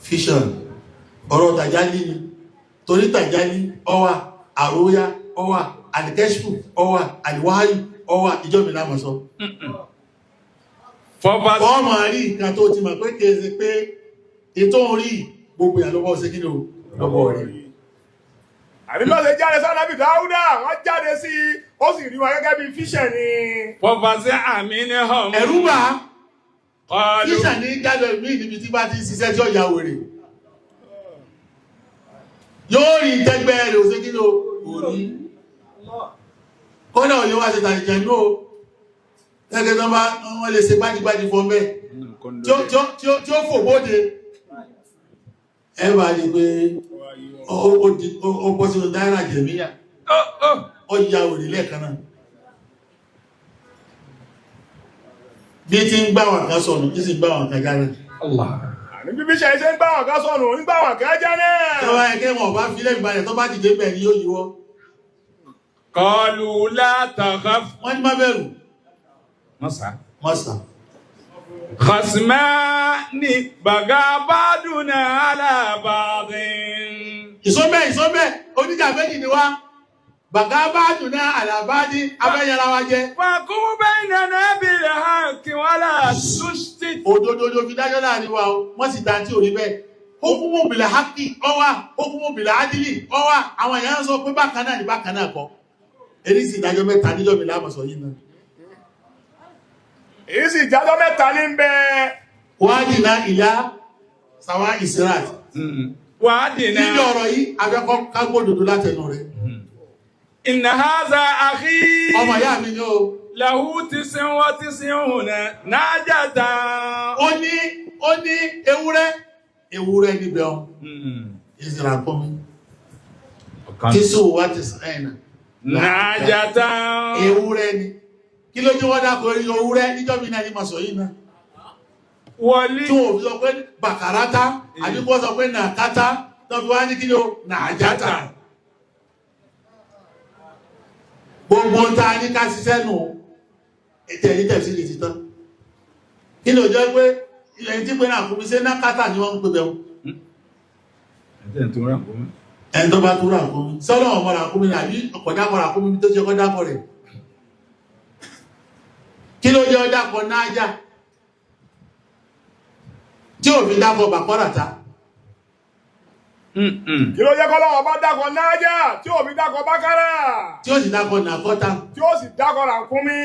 fission ọ̀rọ̀ Tàjálí ni torí Tàjálí ọwà àróyá ọwà àlìkẹ́ṣù ọwà àlìwáyù ọwà ìjọ́mìnà mọ̀sọ́ ọmọ rí nǹkan tó ti mọ̀ pé kéèsì pé ètò orí gbogbo ìyàlọ́wọ́ ṣe kí ní lọ́wọ́ rẹ̀ àbí ló ṣe jáde sánábì Dáúdà wọ́n jáde sí ó sì rí wọn gẹ́gẹ́ bí fíṣẹ̀ ni fọ́fàṣẹ́ àmì ní hàn ẹ̀rú bá fíṣẹ̀ ní jáde mí níbi tí bá ti ṣiṣẹ́ tí ó ya wèrè yóò rí tẹ́gbẹ́ rẹ̀ ó ṣe kí ní orí kọ́nà òye wá ṣe tàìjẹ̀ ní o gẹ́gẹ́ tó bá wọ́n lè ṣe gbájígbájí fún mẹ́ tí ó fò bóde ẹ bá rí pé ó bọ́ sínú dáírà jẹ̀míyà ó yà òrì lẹ́ẹ̀kan náà bí tí ń gbá wọn kan sọnù tí sì ń gbá wọn kan járe ní bíbí ṣe ń gbá wọn kan sọnù ń gbá wọn kan járe tọ́wọ́ ẹgbẹ́ wọn bá fi lẹ́bí balẹ̀ tó bá dìde bẹ̀ ni yóò yíwọ́ qalu la takhaf wọ́n ní má bẹ̀rù mọ́sà khasmani baga baduna ala badin ìsọ́mẹ́ oníjà méjì ni wá bàgá baduna ala badin abẹ́yẹra wa jẹ́ faqum baynana bil haqqi wala tushtit òdodo fi dájọ́ láàrin wa o wọ́n sì dáńtí orí bẹ́ẹ̀ hukumu bil haqqi ọwá hukumu bil adli ọwá àwọn èèyàn sọ pé bákan náà ní bákan náà kọ́ èrí sì dájọ́ mẹ́ta níjọ́ mi lámọ̀sọ̀ yìí náà èyí sì jájọ́ mẹ́ta ní bẹ wádìí ìlà sàwá ìsìráàtì wádìí níbi ọ̀rọ̀ yìí afẹ́kọ́ kágbódòdó látẹnu rẹ̀ inna hadha akhi ọmọ ìyá mi ní o lahu 99 najatan ó ní ewúrẹ́ níbẹ̀ ọ́n ìsìrà kọ́mí kí sí òwá ti sẹ́ẹ̀nà najatan ewúrẹ́ ni kí ló jẹ́ wọ́n dákọ̀ orí ewúrẹ́ níjọ́ mi náà ní mọ̀sọ̀ yìí náà wọlé tí wọ́n fi sọ pé bàkàrátá àbíkọ́ sọ pé nàkátá tó fi wá ní kí ni ó nàájátà gbogbo ta ní ká ṣiṣẹ́ nù ètẹ̀ ní tẹ̀sí lè ti tán kí ni ò jẹ́ pé ilẹ̀ tí pé náà kúmi sí nákátà ni wọ́n ń pè bẹ̀rún ẹni tó bá tó rà kúmi sọ́lọ́ ọmọ rà kúmi àbí ọ̀pọ̀dápọ̀ rà kúmi tó ṣe kọ́ dápọ̀ rẹ̀ kí ló jẹ́ ọdápọ̀ náájá tí ò fi dákọ̀ bàkọ́ràtà kí ló jẹ́ kọ́lọ́wọ́ bá dákọ̀ náájá tí ò fi dákọ̀ bákárà tí ó sì dákọ̀ nàkọ́ta tí ó sì dákọ̀ ràkúnmí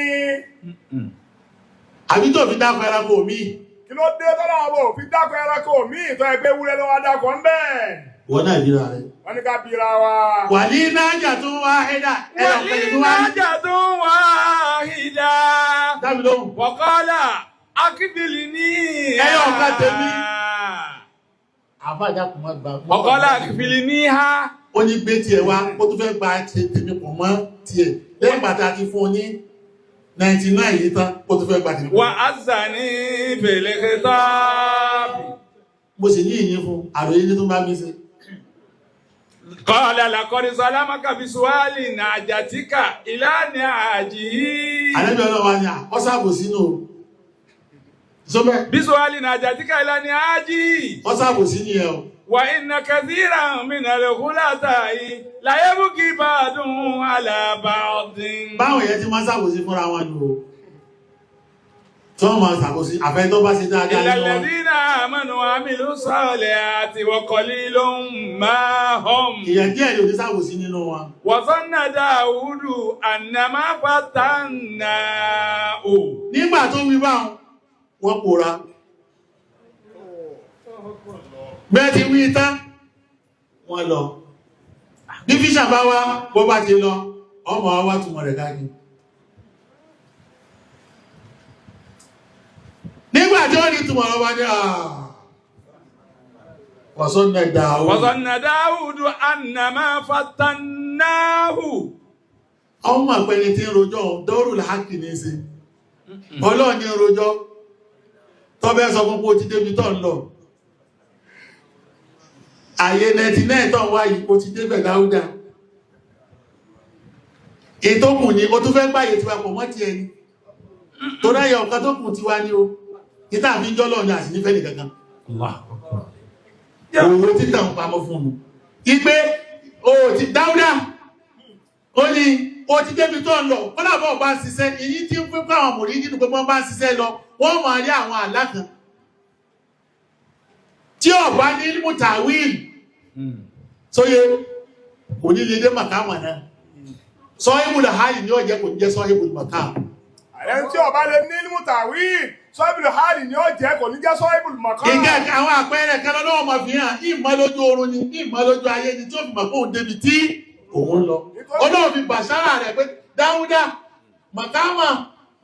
àbí tó fi dákọ̀ ẹranko mi kí ló dé tọ́lọ́wọ́ bò fi dákọ̀ ẹranko mi ìtọ́ ẹgbẹ́ wúrẹ́ lọ́wọ́ dákọ̀ ń bẹ́ẹ̀ wọ́n náà bíra rẹ̀ wọ́n ní ká bíra wa wà ní náájà tó wá ẹ̀dà dámi lóhùn waqala akbilni ẹyọ ọ̀gá tèmi àfáàjá kò má gbà waqala akbilniha ó ní gbé tiẹ̀ wá ó tún fẹ́ gba tèmi pọ̀ mọ́ tiẹ̀ lẹ́yìn bàtà ti fún ní 99 yìí tán ó tún fẹ́ gba tèmi wa azani bil khitab mo sì ní ìyìn fún àròyé ní tó bá mi sí qala laqad zalamaka bisu'ali najatika ila najihi àlẹ́bí ọlọ́wà ni ọ́sàbò sínú ìsọ́bẹ̀ bisu'ali najatika ila najihi ọ́sàbò sí ní ẹ̀ wa inna kathiran minal khulata'i la yabghi ba'dun ala ba'din báwọn èyẹ tí máa sàbò sí fúnra wọn ni o tí wọ́n máa sàbò sí àfẹ́ tó bá sí dáadáa illa alladhina amanu wa amilu salihati wa qalilun ma hum ìyẹn díẹ̀ ló ní sàbò sí nínú wọn wa zanna Dawudu annama fatannahu nígbà tó wí báwọn wọ́n pòórá bẹ́ẹ̀ ti wí tán wọ́n lọ bí fíṣà bá wá bó bá ti lọ ọmọ wá túnmọ̀ rẹ̀ káàkiri nígbà tí ó ní túnmọ̀ rẹ̀ wá ní wazanna Dawudu annama fatannahu ọmọ àpẹni tí ń rojọ́ dọ́rù láàkì ní sí ọlọ́ọ̀ ní rojọ́ tọ́bẹ́ sọ fún kó ti débi tọ́ ń lọ àyè 99 tọ́ wá yìí kó ti débẹ̀ Dáúdà ètò kù ní o tún fẹ́ gbáyé tiwa pọ̀ mọ́ ti ẹni tó dáyẹ ọ̀kan tó kù tiwa ní o títà fi jọ́lọ̀ ní àti nífẹ́ nìkankan owó títà ń pamọ́ fún un ipé o ti Dáúdà ó ní o ti débi tó ń lọ kọ́lábọ̀ bá ń ṣiṣẹ́ èyí tí ń pín káwọn mòrí nínú pé wọ́n bá ń ṣiṣẹ́ lọ wọ́n máa rí àwọn àlá kan tí ọ̀bá ní mùtàwíìlì sóyé kò ní lè dé màkàmà náà sọ́hìbùl hálì ní ọjẹ́ kò ní jẹ́ sọ́hìbùl màkàmà ẹni tí ọba lè ní mùtàwíìlì sọ́hìbùl hálì ní ọjẹ́ kò ní jẹ́ sọ́hìbùl màkàmà. ìgẹ́ àwọn àpẹẹrẹ kan lọ́wọ́ máa fi hàn ìmọ̀ lójú oorun ni ìmọ̀ lójú ayé ni tí ó fi mọ̀ kóhun débi tí òun lọ ọlọ́run fi bàṣárà rẹ̀ pé Dáúdà màkàmà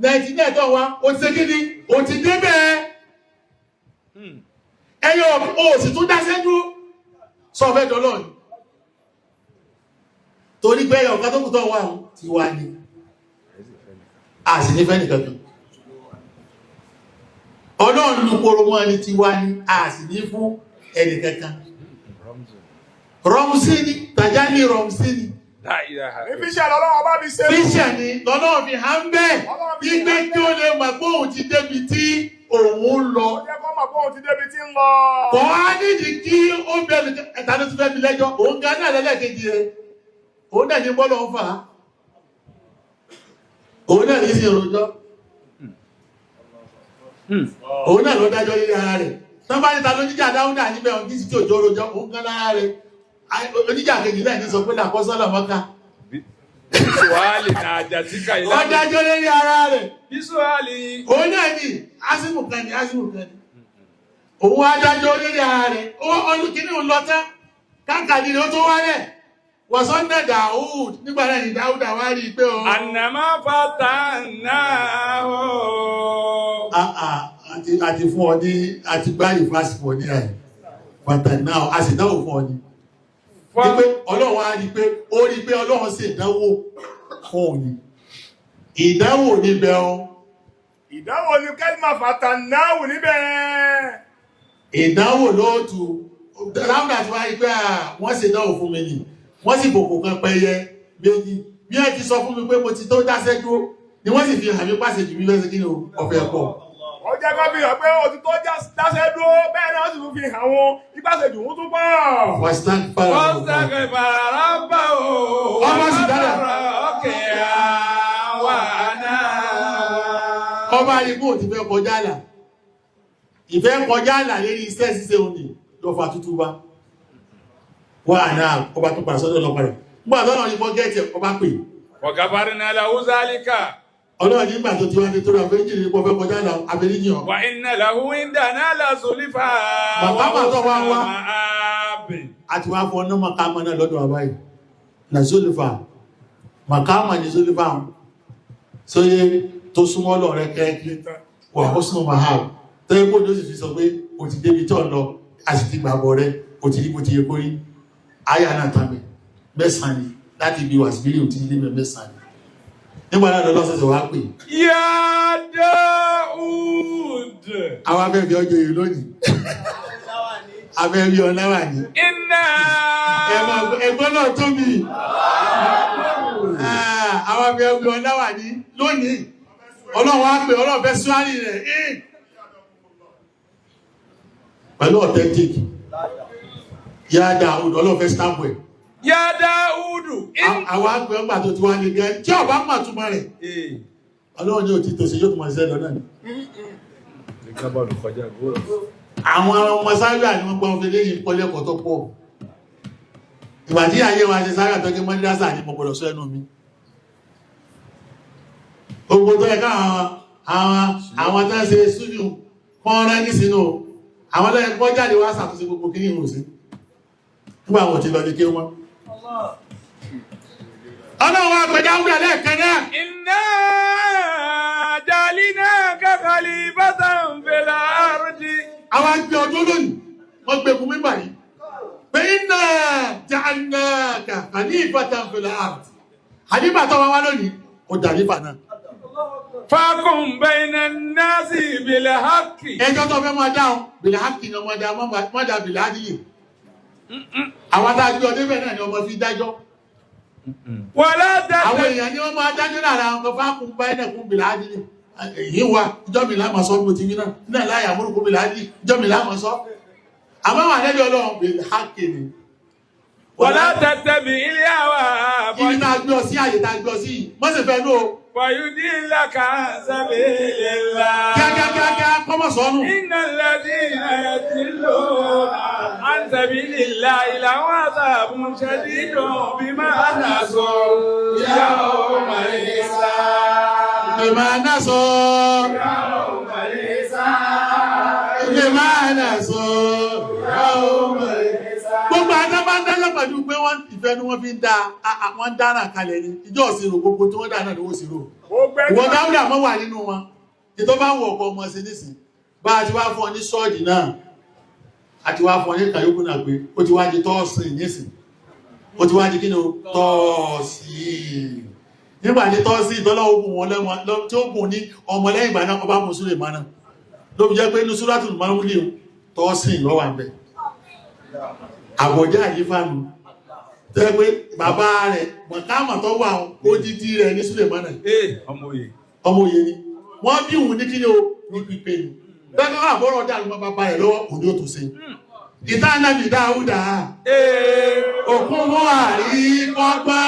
99 tó wá ó ti ṣe kí ni ó ti débẹ̀ ẹyọ ó sì tún dá sẹ́jú sọ fẹ́ dọ́lọ́ ni torí pé ẹyọ ọ̀ká tó kù tó wà ti wá ní a sì ní fẹ́ nìkan kan ọlọ́run lùpọ̀rọ̀ mọ́ ni ti wá ní a sì ní fún ẹnìkankan rọmùsí ni tàjá ní rọmùsí ni Fíṣẹ̀ lọ́lọ́wọ́ bá fi ṣe fíṣẹ̀ ni lọ́lọ́wọ́ fi hàn bẹ́ẹ̀ wípé kí ó lè mọ̀ pé òun ti débi tí òun lọ. Kọ̀ á nídìí kí ó bẹ̀rẹ̀ ẹ̀ta ló ti fẹ́ mi lẹ́jọ́ òun gan náà lẹ́lẹ́kejì rẹ̀ òun náà ní bọ́lọ̀ ń fà á òun náà ní sí ìròjọ́ òun náà ló dájọ́ nílé ara rẹ̀ tán bá níta ló jíjà Dáúdà níbẹ̀ òun kí sí tí òjò rojọ́ òun gan lára rẹ̀ oníjà kejì náà ní sọ pé làkọ́sọ́lọ̀ mọ́ká Bísúwálì náà àjàtíkà ìlànà. Wọ́n dájọ́ lérí ara rẹ̀. Bísúwálì. Òun náà ni, Asimu kan ni. Òun wá dájọ́ lérí ara rẹ̀. Olùkíní ń lọ tán. Káàkiri ni ó tó wálẹ̀. Wọ̀sán náà Dáúd. Nígbà náà ni Dáúdà wá rí i pé o. Ànàmá fata náà o. Àti fún ọ ní, àti gbáyì fásitì fún ọ ní àyè. Fata náà, a sì dáwò fún ọ ní. Wípé Ọlọ́run á rí pé ó rí pé Ọlọ́run sì ìdánwò fún òní. Ìdánwò níbẹ̀ o. Ìdánwò ní kẹ́lìmà fàtànáwò níbẹ̀. Ìdánwò lóòtù. Ráúdà tí wá rí pé wọ́n sì ìdánwò fún mi nì. Wọ́n sì bòkò kan pẹyẹ méjì. Bí ẹ ti sọ fún mi pé mo ti tó dáṣẹ́ dúró ni wọ́n sì fi hàn mí pàṣẹ jù mí lọ́sẹ̀ kí ni ọ̀fẹ́ pọ̀. Ó jẹ́ kó fi hàn pé o ti tó dáṣẹ́ dúró bẹ́ẹ̀ náà sì tún fi hàn wọn ìpàṣẹjù wọn tún pọ̀. Wàsítáǹkì fara ọ̀bà o. Ọmọ sì dára. Ọkẹ́ àwa náà. Ọba àdìgbò ti fẹ́ kọjá àlà. Ìfẹ́ kọjá àlà lérí iṣẹ́ ṣíṣe òní lọ fà tútù bá. Wà náà ọba tó padà sọ́dọ̀ lọ́pàá rẹ̀. Nígbà tó náà ní bọ́ gẹ́ẹ̀tì ọba pè. Ọ̀gá Barina la Uzalika. Ọlọ́run nígbà tó ti wá ní tó rà fẹ́ jìnnì pọ̀ fẹ́ kọjá àlà àfẹ́ríjì hàn. Wà iná làwù ìdáná la Zulifa. Màkàmà tó wá wá. Àti wá fọ ọ́nà màkàmà náà lọ́dọ̀ àbáyé. Na Zulifa. Màkàmà ni Zulifa. Sóyé tó súnmọ́ lọ rẹ kẹ́kí. Wà ó sún mahal. Tẹ́lẹ̀ kó ní ó sì fi sọ pé o ti débi tó lọ, a sì ti gbàgbọ́ rẹ, o ti rí bó ti yẹ kó rí. Àyà náà tàbí mẹ́sàn-án ni láti ibi wàsíbílì ò ti ní lé mẹ́sàn-án ni. Nígbà náà lọ́sọ̀ọ̀sẹ̀ wá pè. Ya Daud. Àwọn afẹ́fẹ́ ọjọ́ yìí lónìí. Afẹ́fẹ́ ọ̀nàwà ní. Iná. Ẹgbọ́n náà tóbi. Àwọn afẹ́fẹ́ ọ̀nàwà ní lónìí. Ọlọ́run á pè ọlọ́run fẹ́ súwárì rẹ̀. Pẹ̀lú authentic. Ya Daud ọlọ́run fẹ́ stamp ẹ̀. Ya Daudu. Àwọn àgbẹ̀ ọgbà tó ti wá ní gẹ́ tí ọba mọ̀ túnmọ̀ rẹ̀. Ọlọ́run ní òtí tó ṣe yóò túnmọ̀ sí ẹ̀lọ náà. Àwọn ọmọ sáyà ni wọ́n gbọ́n fi léyìn pọ́lẹ́kọ̀ọ́ tó pọ̀. Ìgbà tí ayé wa ṣe sáyà tó gé mọ́dídásà ní mọ̀gbọ̀dọ̀ sọ ẹnu mi. Gbogbo tó ẹ̀ká àwọn tán ṣe súnjú kán rẹ́ ní sínú. Àwọn lẹ́ẹ̀kọ́ jáde wá ṣàtúnṣe gbogbo kí ní ìrùsí. Nígbà wọn ti lọ ní kí wọ́n. Ọlọ́run àgbẹ̀dá ń gbẹ̀ lẹ́ẹ̀kan náà. Inna ja'alnaka khalifatan fil ardi. Àwọn àgbẹ̀ ọdún lónìí, wọ́n gbé fún mímbà yìí. Pé inna ja'alnaka khalifatan fil ardi. Àdíbà tó wá lónìí, ó dàrífà náà. Fahkum bayna an-nasi bil haqqi. Ẹjọ́ tó fẹ́ máa dáhùn, bil haqqi ni wọ́n dá mọ́dá bil adli. Àwọn adájọ́ ọdún bẹ̀ náà ni ọmọ fi dájọ́. wàlá àwọn tẹ̀tẹ̀. èèyàn ni wọ́n máa dájú lára àwọn kan fákùn bá ẹ̀nà kún bìlà ádìní èyí wa ìjọ́ mi láàmà sọ bí mo ti wí náà náà láyà múrùkún bìlà ádìní ìjọ́ mi láàmà sọ àmọ́ wà lẹ́jọ́ ọlọ́run bèèrè hákèlè wàlá tẹ̀tẹ̀ bí ilé àwà ibi tá a gbé ọ sí àyè tá a gbé ọ sí yìí mọ́ sì fẹ́ ló fàyúdí làkà sabilillah. kíákíákíá kọ́mọ̀ sọ́nù innal ladhina yadilluna an sabilillahi lahum adhabun shadidun bima nasu yawmal hisab. ìmọ̀ náà sọ ìmọ̀ náà sọ gbogbo ajá bá ń dájọ́ pẹ̀lú pé wọ́n ìfẹ́ ni wọ́n fi ń dá wọ́n dára kalẹ̀ ní ìjọ òsìrò gbogbo tí wọ́n dá náà ni wọ́n sì rò wọ́n dáúdà mọ́ wà nínú wọn ìtọ́ bá wọ̀ ọkọ̀ ọmọ sí nísìn bá a ti wá fún ọ ní sọ́ọ̀dì náà a ti wá fún ọ ní kàyókù náà pé ó ti wá di tọ́ọ̀sì nísìn ó ti wá di kí ni tọ́ọ̀sì nígbà tí tọ́ọ̀sì ìtọ́lá ogun wọn lẹ́wọ̀n tí ó gùn ní ọmọ lẹ́yìn ìgbà náà ọba mùsùlùmí mọ́nà ló fi jẹ́ pé inú súrátù Márúlì tọ́ọ̀sì lọ́wà ń bẹ̀ àbọ̀já àyífàánù tẹ́ pé bàbá rẹ̀ mọ̀káàmà tó wà ó dídí rẹ̀ ní Súlèmánà ọmọ òye ni wọ́n bí òun ní kí ní o ní pípé ni bẹ́ẹ̀ àbọ̀rọ̀ dà lọ́mọ bàbá rẹ̀ lọ́wọ́ kò ní ó tó ṣe ìta Ànábì Dáúdà òkun mọ́ àríkọ́gbá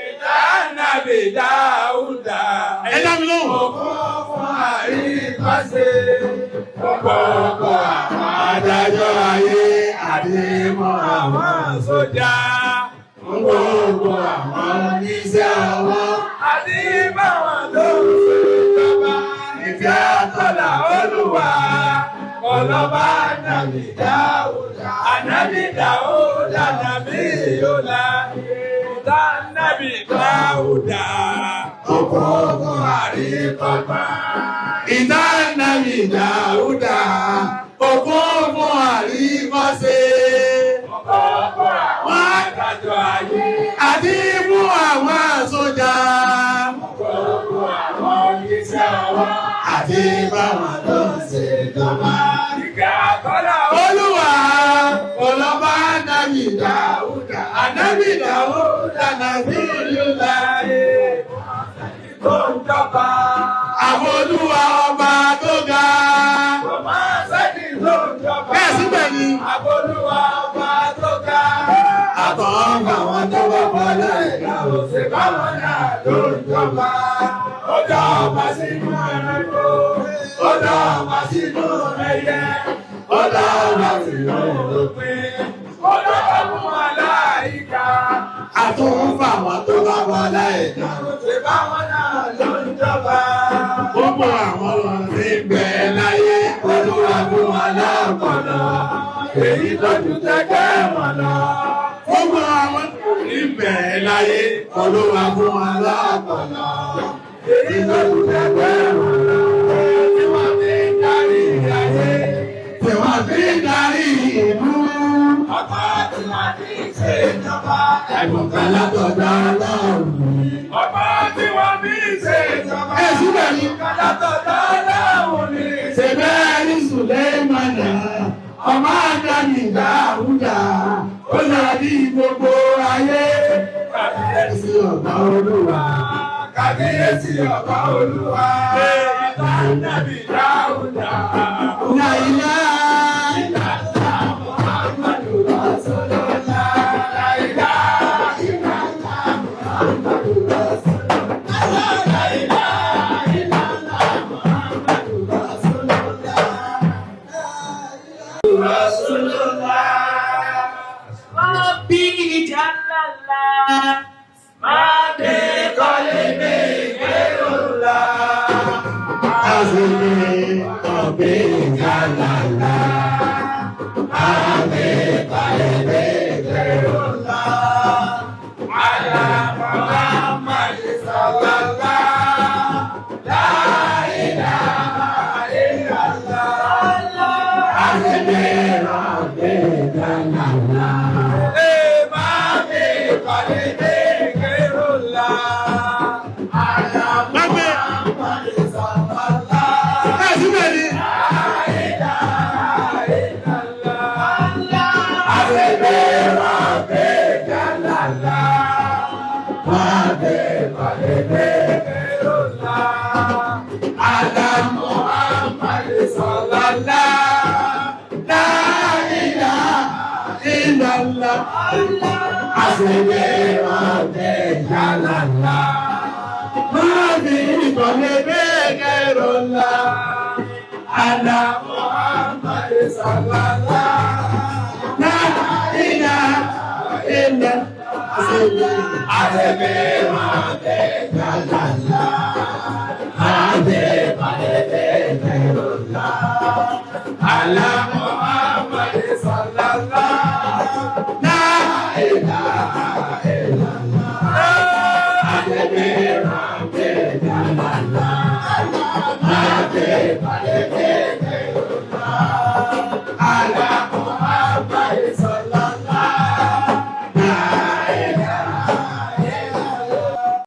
ìta Ànábì Dáúdà ẹ̀dá mi lóhùn òkun mọ́ àríkọ́ṣe gbogbo àwọn adájọ́ ayé àdémọ́ àwọn sójà gbogbo àwọn oníṣẹ́ ọwọ́ àdémọ́ àwọn tó ń ṣèjọba ìfẹ́ àtọ́là Olúwa ọlọ́ba Ànábì Dáúdà Ànábì Dáúdà nàbí yọlá ìta Ànábì Dáúdà òkòkò àríkọ́gbá. ìta Ànábì Dáúdà òkun fún àríkọ́ṣe Wọ́n àdájọ́ ayé àti fún àwọn sójà gbogbo àwọn oníṣẹ́ ọwọ́ àti báwọn tó ń ṣe ìjọba. ìkẹ́ àtọ́là Olúwa ọlọ́ba Ànábì Dáúdà Ànábì Dáúdà nàbí yúlá tó ń jọba. àwọn Olúwa ọba tó ga. Kò máa sẹ́ni tó ń jọba. Bẹ́ẹ̀ síbẹ̀ ni Àbólúwa ọba tó ga. àtọ̀ àwọn tó bá wọlé Ìyá òsè báwọn náà ló ń jọba. Ó dá ọba sínú ẹranko. Ó dá ọba sínú ẹyẹ. Ó dá ọba sínú òpin. Ó dá ọba fún aláìka. àtúnfà àwọn tó bá wọlé ìjà. Òsè báwọn náà ló ń jọba. Gbogbo àwọn ọ̀rọ̀ tí ń bẹ láyé Olúwa fún wa lápọ̀lọ́. Èyí lójú tẹ́gbẹ́ wọn lọ. Gbogbo àwọn tí ń bẹ láyé Olúwa fún wa lápọ̀lọ́. Èyí lójú tẹ́gbẹ́ wọn lọ. Tí wọ́n fi ń darí ayé. Tí wọ́n fi ń darí ìlú. Ọba tí wọ́n fi ń ṣe ìjọba. Ẹ̀bùn kan látọ̀dọ̀ Ọlọ́run. Ọba tí wọ́n fi ń ṣe ìjọba. Ẹ síbẹ̀ ni Kálátọ̀dọ̀ Ọlọ́run ni. ṣe bẹ́ẹ̀ ní Sùlẹ́mánà ọmọ Ànábì Dáúdà ó lọ ní gbogbo ayé. Kábíyèsí ọba Olúwa. Kábíyèsí ọba Olúwa. Ìta Ànábì Dáúdà. Láìlá Muhammadu Rasulullah. La ilaha illallah. Muhammadu Rasulullah. La ilaha illallah. Muhammadu Rasulullah. Rasulullah. Rabbi Jallala, Made qalbi ghayrullah. Azumi ọ̀bẹ ìjàlálá. Made qalbi ghayrullah. Ala Muhammad sallallahu. La ilaha illallah. Azumi ọ̀bẹ ìjàlálá. Made qalbi ghayrullah. Ala Muhammad sallallahu. Ẹ síbẹ̀ ni La ilaha Bye.